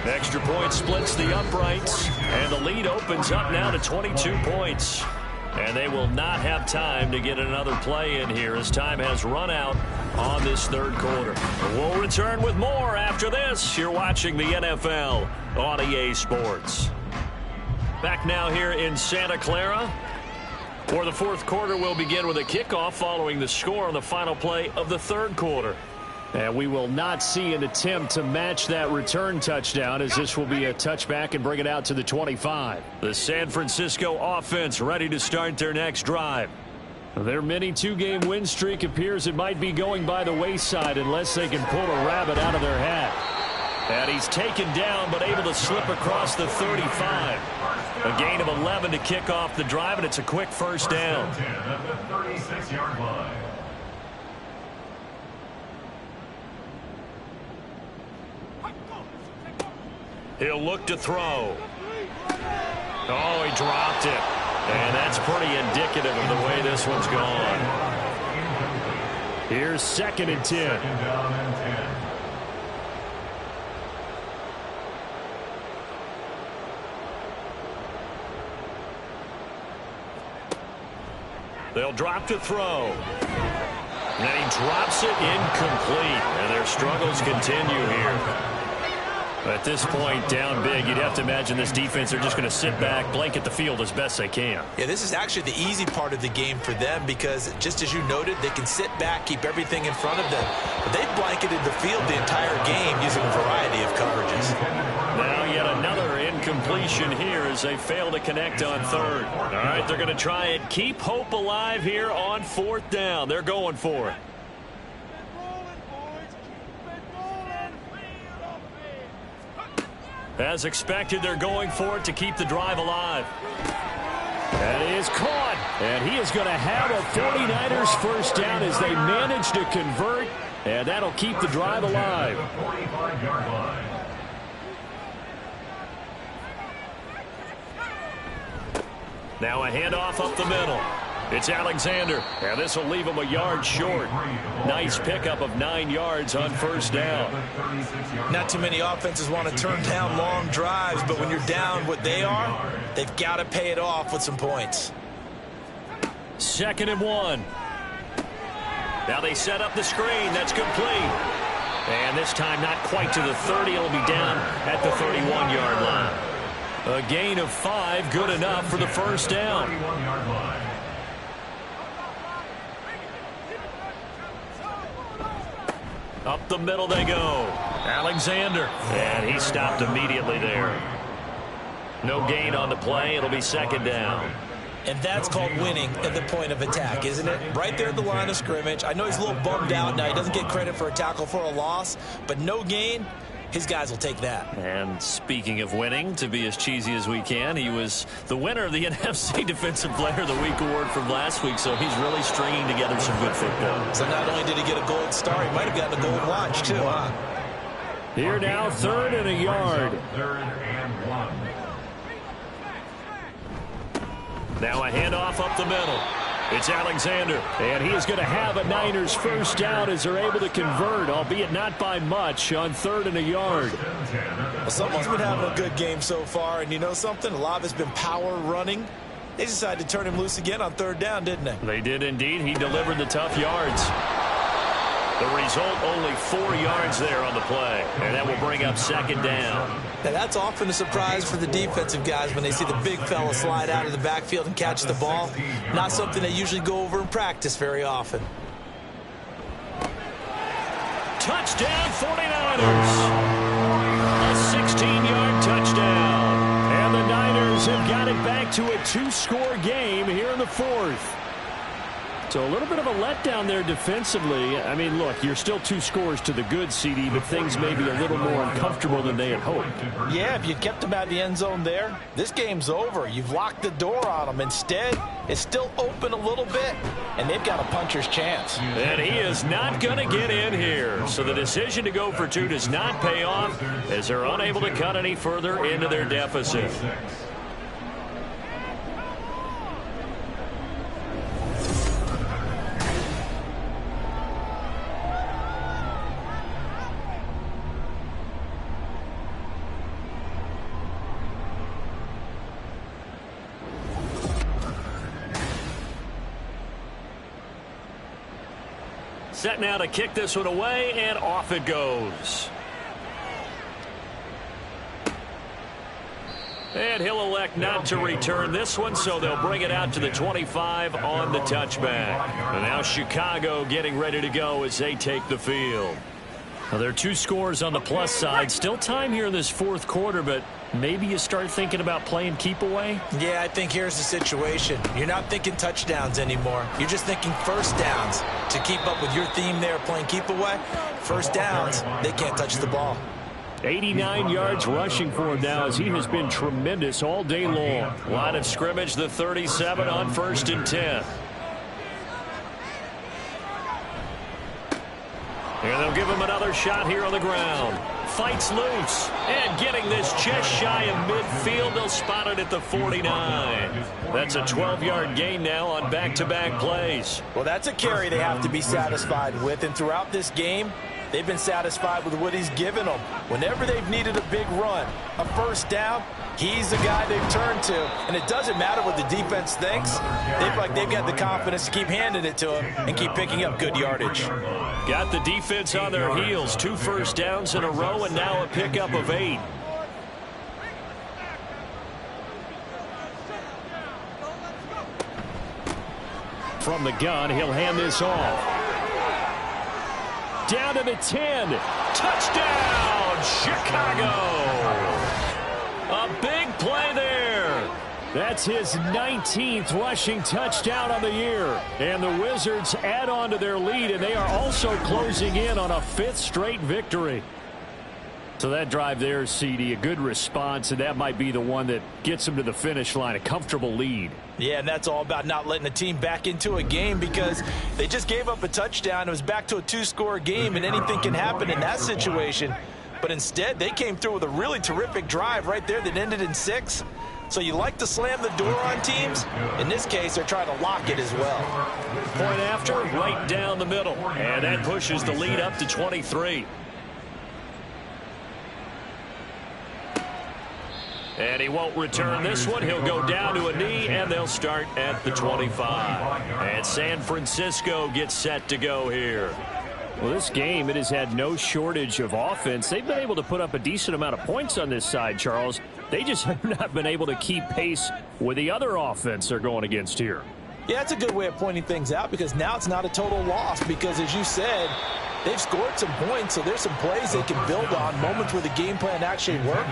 Extra point splits the uprights, and the lead opens up now to 22 points. And they will not have time to get another play in here as time has run out on this third quarter. We'll return with more after this. You're watching the NFL on EA Sports. Back now here in Santa Clara, where the fourth quarter will begin with a kickoff following the score on the final play of the third quarter. And we will not see an attempt to match that return touchdown, as this will be a touchback and bring it out to the 25. The San Francisco offense ready to start their next drive. Their mini 2-game win streak appears it might be going by the wayside unless they can pull a rabbit out of their hat. And he's taken down but able to slip across the 35. A gain of 11 to kick off the drive, and it's a quick first down. At the 36-yard line. He'll look to throw. Oh, he dropped it. And that's pretty indicative of the way this one's gone. Here's 2nd and 10. Second down and 10. They'll drop to throw. And he drops it incomplete. And their struggles continue here. At this point, down big, you'd have to imagine this defense, they're just going to sit back, blanket the field as best they can. Yeah, this is actually the easy part of the game for them because, just as you noted, they can sit back, keep everything in front of them. But they've blanketed the field the entire game using a variety of coverages. Now yet another incomplete incompletion here as they fail to connect on third. All right, they're going to try and keep hope alive here on fourth down. They're going for it. As expected, they're going for it to keep the drive alive. That is caught, and he is going to have a 49ers first down as they manage to convert, and that'll keep the drive alive. Now a handoff up the middle. It's Alexander, and this will leave him a yard short. Nice pickup of 9 yards on first down. Not too many offenses want to turn down long drives, but when you're down what they are, they've got to pay it off with some points. 2nd and 1. Now they set up the screen. That's complete. And this time not quite to the 30. It'll be down at the 31-yard line. A gain of 5, good enough for the first down. Up the middle they go. Alexander. And he stopped immediately there. No gain on the play. It'll be 2nd down. And that's called winning at the point of attack, isn't it? Right there at the line of scrimmage. I know he's a little bummed out now. He doesn't get credit for a tackle for a loss, but no gain. His guys will take that. And speaking of winning, to be as cheesy as we can, he was the winner of the NFC Defensive Player of the Week award from last week, so he's really stringing together some good football. So not only did he get a gold star, he might have gotten a gold watch, too, huh? Here now, 3rd and a yard. 3rd and 1. Now a handoff up the middle. It's Alexander, and he is going to have a Niners first down as they're able to convert, albeit not by much, on 3rd and a yard. Well, someone's been having a good game so far, and you know something? A lot of it's been power running. They decided to turn him loose again on 3rd down, didn't they? They did indeed. He delivered the tough yards. The result, only 4 yards there on the play, and that will bring up 2nd down. Now, that's often a surprise for the defensive guys when they see the big fella slide out of the backfield and catch the ball. Not something they usually go over in practice very often. Touchdown, 49ers. A 16-yard touchdown. And the Niners have got it back to a 2-score game here in the 4th. So a little bit of a letdown there defensively. I mean, look, you're still 2 scores to the good, CD, but things may be a little more uncomfortable than they had hoped. Yeah, if you kept them out of the end zone there, this game's over. You've locked the door on them. Instead, it's still open a little bit, and they've got a puncher's chance. And he is not going to get in here. So the decision to go for 2 does not pay off as they're unable to cut any further into their deficit. Set now to kick this one away, and off it goes. And he'll elect not to return this one, so they'll bring it out to the 25 on the touchback. And now Chicago getting ready to go as they take the field. Now, there are 2 scores on the plus side. Still time here in this 4th quarter, but maybe you start thinking about playing keep away? Yeah, I think here's the situation. You're not thinking touchdowns anymore. You're just thinking first downs. To keep up with your theme there, playing keep away, first downs, they can't touch the ball. 89 yards rushing for him now as he has been tremendous all day long. Line of scrimmage, the 37 on 1st and 10. And they'll give him another shot here on the ground. Fights loose. And getting this just shy of midfield. They'll spot it at the 49. That's a 12-yard gain now on back-to-back plays. Well, that's a carry they have to be satisfied with. And throughout this game, they've been satisfied with what he's given them. Whenever they've needed a big run, a first down, he's the guy they've turned to. And it doesn't matter what the defense thinks. They feel like they've got the confidence to keep handing it to him and keep picking up good yardage. Got the defense on their heels. 2 first downs in a row and now a pickup of 8. From the gun, he'll hand this off. Down to the 10. Touchdown, Chicago. A big That's his 19th rushing touchdown on the year. And the Wizards add on to their lead, and they are also closing in on a 5th straight victory. So that drive there, CD, a good response, and that might be the one that gets them to the finish line, a comfortable lead. Yeah, and that's all about not letting the team back into a game because they just gave up a touchdown. It was back to a 2-score game, and anything can happen in that situation. But instead, they came through with a really terrific drive right there that ended in 6. So you like to slam the door on teams. In this case, they're trying to lock it as well. Point after, right down the middle. And that pushes the lead up to 23. And he won't return this one. He'll go down to a knee, and they'll start at the 25. And San Francisco gets set to go here. Well, this game, it has had no shortage of offense. They've been able to put up a decent amount of points on this side, Charles. They just have not been able to keep pace with the other offense they're going against here. Yeah, that's a good way of pointing things out because now it's not a total loss because, as you said, they've scored some points, so there's some plays they can build on, moments where the game plan actually worked.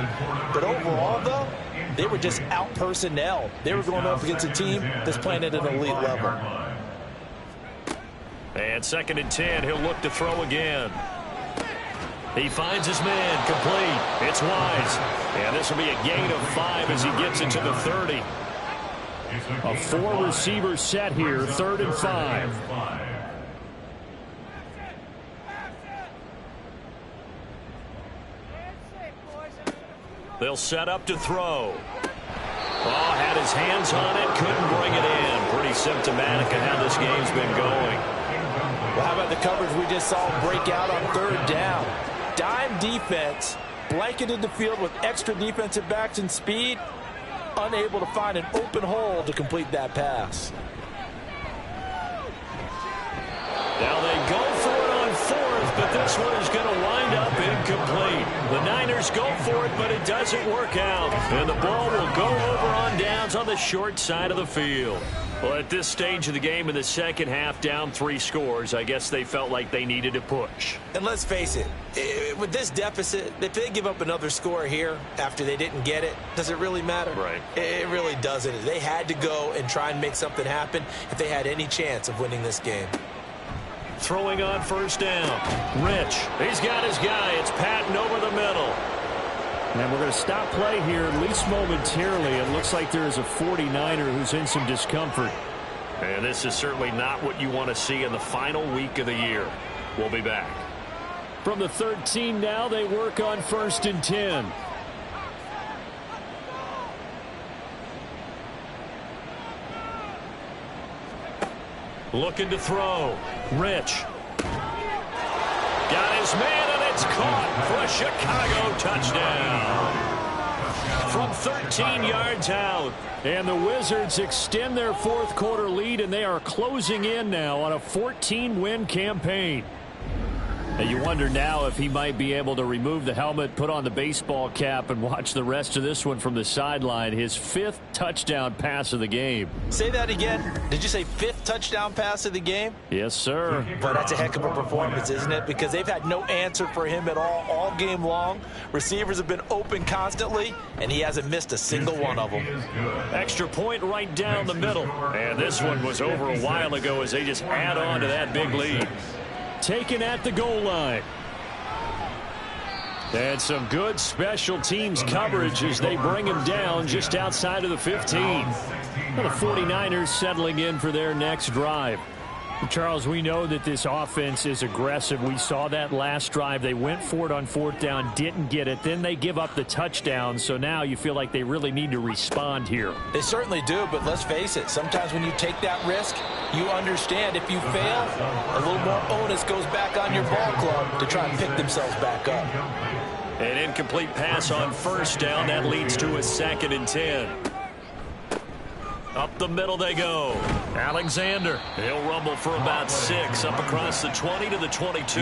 But overall, though, they were just out-personnel. They were going up against a team that's playing at an elite level. And 2nd and 10, he'll look to throw again. He finds his man, complete. It's Wise. And this will be a gain of 5 as he gets into the 30. A 4-receiver set here, 3rd and 5. They'll set up to throw. Oh, had his hands on it, couldn't bring it in. Pretty symptomatic of how this game's been going. Well, how about the coverage we just saw break out on 3rd down? Dime defense, blanketed the field with extra defensive backs and speed, unable to find an open hole to complete that pass. Now they go for it on 4th, but this one is going to wind up incomplete. The Niners go for it, but it doesn't work out. And the ball will go over on downs on the short side of the field. Well, at this stage of the game in the second half, down 3 scores, I guess they felt like they needed to push. And let's face it, with this deficit, if they give up another score here after they didn't get it, does it really matter? Right. It really doesn't. They had to go and try and make something happen if they had any chance of winning this game. Throwing on 1st down. Rich, he's got his guy. It's Patton over the middle. And we're going to stop play here, at least momentarily. It looks like there is a 49er who's in some discomfort. And this is certainly not what you want to see in the final week of the year. We'll be back. From the 13 now, they work on 1st and 10. Looking to throw. Rich. Got his man, and it's caught for a Chicago touchdown. From 13 yards out. And the Wizards extend their 4th quarter lead, and they are closing in now on a 14-win campaign. And you wonder now if he might be able to remove the helmet, put on the baseball cap, and watch the rest of this one from the sideline. His 5th touchdown pass of the game. Say that again. Did you say 5th touchdown pass of the game? Yes, sir. But that's a heck of a performance, isn't it? Because they've had no answer for him at all game long. Receivers have been open constantly, and he hasn't missed a single one of them. Extra point right down the middle. And this one was over a while ago as they just add on to that big lead. Taken at the goal line. And some good special teams coverage as they bring him down just outside of the 15. Well, the 49ers settling in for their next drive. Charles, we know that this offense is aggressive. We saw that last drive. They went for it on 4th down, didn't get it. Then they give up the touchdown. So now you feel like they really need to respond here. They certainly do, but let's face it. Sometimes when you take that risk, you understand if you fail, a little more onus goes back on your ball club to try and pick themselves back up. An incomplete pass on 1st down. That leads to a 2nd and 10. Up the middle they go. Alexander. He'll rumble for about 6 up across the 20 to the 22.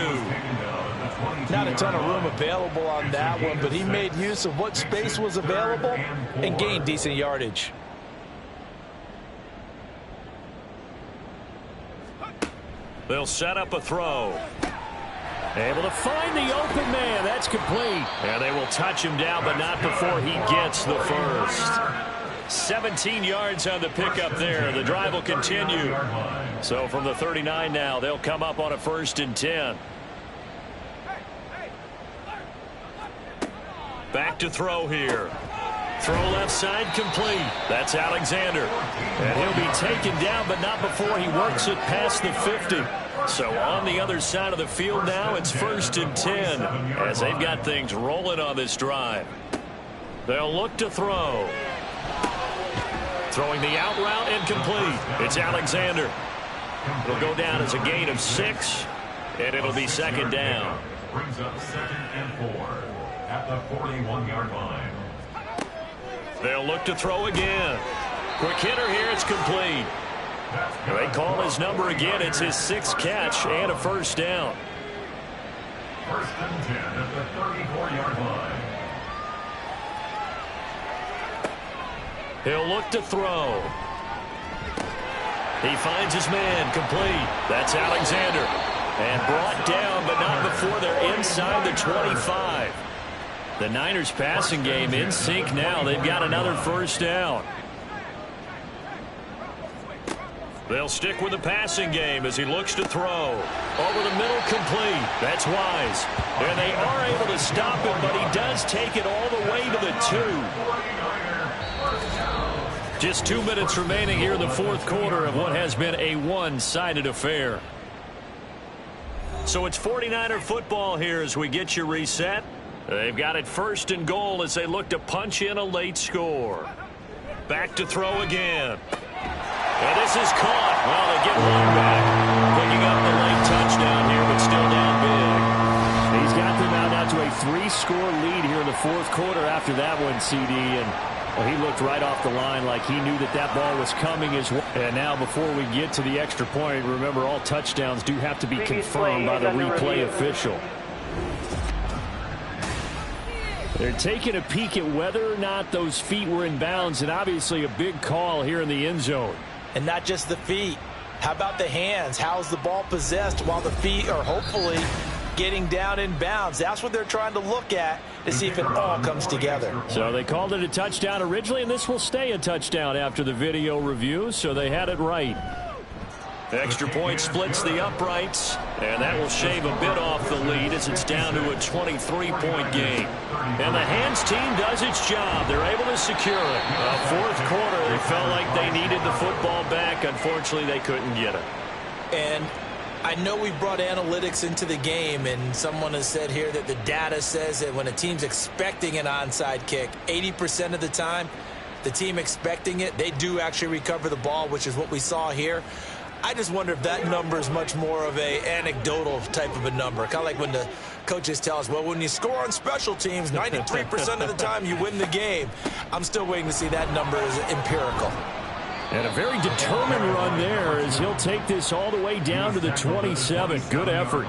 Not a ton of room available on that one, but he made use of what space was available and gained decent yardage. They'll set up a throw. Able to find the open man. That's complete. And they will touch him down, but not before he gets the 1st. 17 yards on the pickup there. The drive will continue. So from the 39 now, they'll come up on a 1st and 10. Back to throw here. Throw left side complete. That's Alexander. And he'll be taken down, but not before he works it past the 50. So on the other side of the field now, it's 1st and 10 as they've got things rolling on this drive. They'll look to throw. Throwing the out route and complete. It's Alexander. It'll go down as a gain of 6, and it'll be 2nd down. Brings up 2nd and 4 at the 41-yard line. They'll look to throw again. Quick hitter here. It's complete. They call his number again. It's his 6th catch and a 1st down. 1st and 10 at the 34-yard line. He'll look to throw. He finds his man. Complete. That's Alexander. And brought down, but not before they're inside the 25. The Niners passing game in sync now. They've got another 1st down. They'll stick with the passing game as he looks to throw. Over the middle, complete. That's Wise. And they are able to stop him, but he does take it all the way to the 2. Just 2 minutes remaining here in the 4th quarter of what has been a one-sided affair. So it's 49er football here as we get you reset. They've got it 1st and goal as they look to punch in a late score. Back to throw again. And this is caught. Well, they get one back. Picking up the late touchdown here, but still down big. He's got them out now to a 3-score lead here in the 4th quarter after that one, CD. And well, he looked right off the line like he knew that that ball was coming as well. And now before we get to the extra point, remember all touchdowns do have to be confirmed by the replay official. They're taking a peek at whether or not those feet were in bounds, and obviously a big call here in the end zone. And not just the feet. How about the hands? How's the ball possessed while the feet are hopefully getting down in bounds? That's what they're trying to look at to see if it all comes together. So they called it a touchdown originally, and this will stay a touchdown after the video review, so they had it right. Extra point splits the uprights, and that will shave a bit off the lead as it's down to a 23-point game. And the hands team does its job. They're able to secure it. 4th quarter, they felt like they needed the football back. Unfortunately, they couldn't get it. And I know we brought analytics into the game, and someone has said here that the data says that when a team's expecting an onside kick, 80% of the time, the team expecting it, they do actually recover the ball, which is what we saw here. I just wonder if that number is much more of a anecdotal type of a number. Kind of like when the coaches tell us, well, when you score on special teams, 93% of the time you win the game. I'm still waiting to see that number is empirical. And a very determined run there as he'll take this all the way down to the 27. Good effort.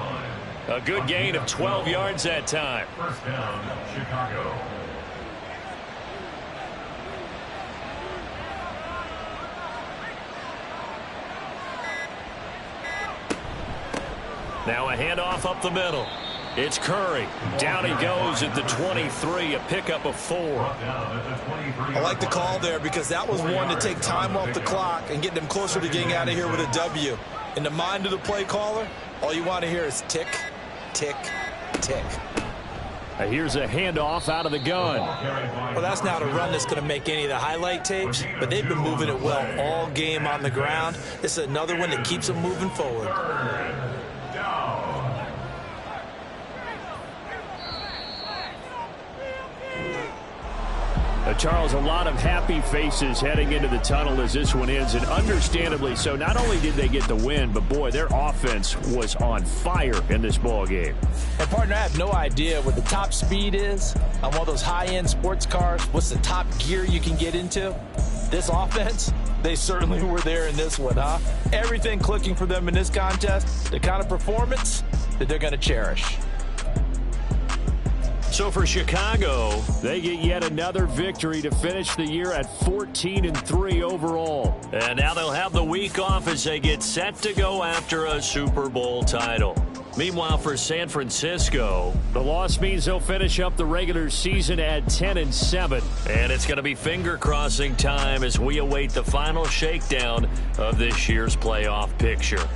A good gain of 12 yards that time. 1st down, Chicago. Now a handoff up the middle. It's Curry. Down he goes at the 23, a pickup of 4. I like the call there because that was one to take time off the clock and get them closer to getting out of here with a W. In the mind of the play caller, all you want to hear is tick, tick, tick. Here's a handoff out of the gun. Well, that's not a run that's going to make any of the highlight tapes, but they've been moving it well all game on the ground. This is another one that keeps them moving forward. Charles, a lot of happy faces heading into the tunnel as this one ends, and understandably so. Not only did they get the win, but boy, their offense was on fire in this ball game. And partner, I have no idea what the top speed is on one of those high-end sports cars. What's the top gear you can get into? This offense, they certainly were there in this one, huh? Everything clicking for them in this contest, the kind of performance that they're going to cherish. So for Chicago, they get yet another victory to finish the year at 14-3 overall. And now they'll have the week off as they get set to go after a Super Bowl title. Meanwhile, for San Francisco, the loss means they'll finish up the regular season at 10-7. And it's going to be finger-crossing time as we await the final shakedown of this year's playoff picture.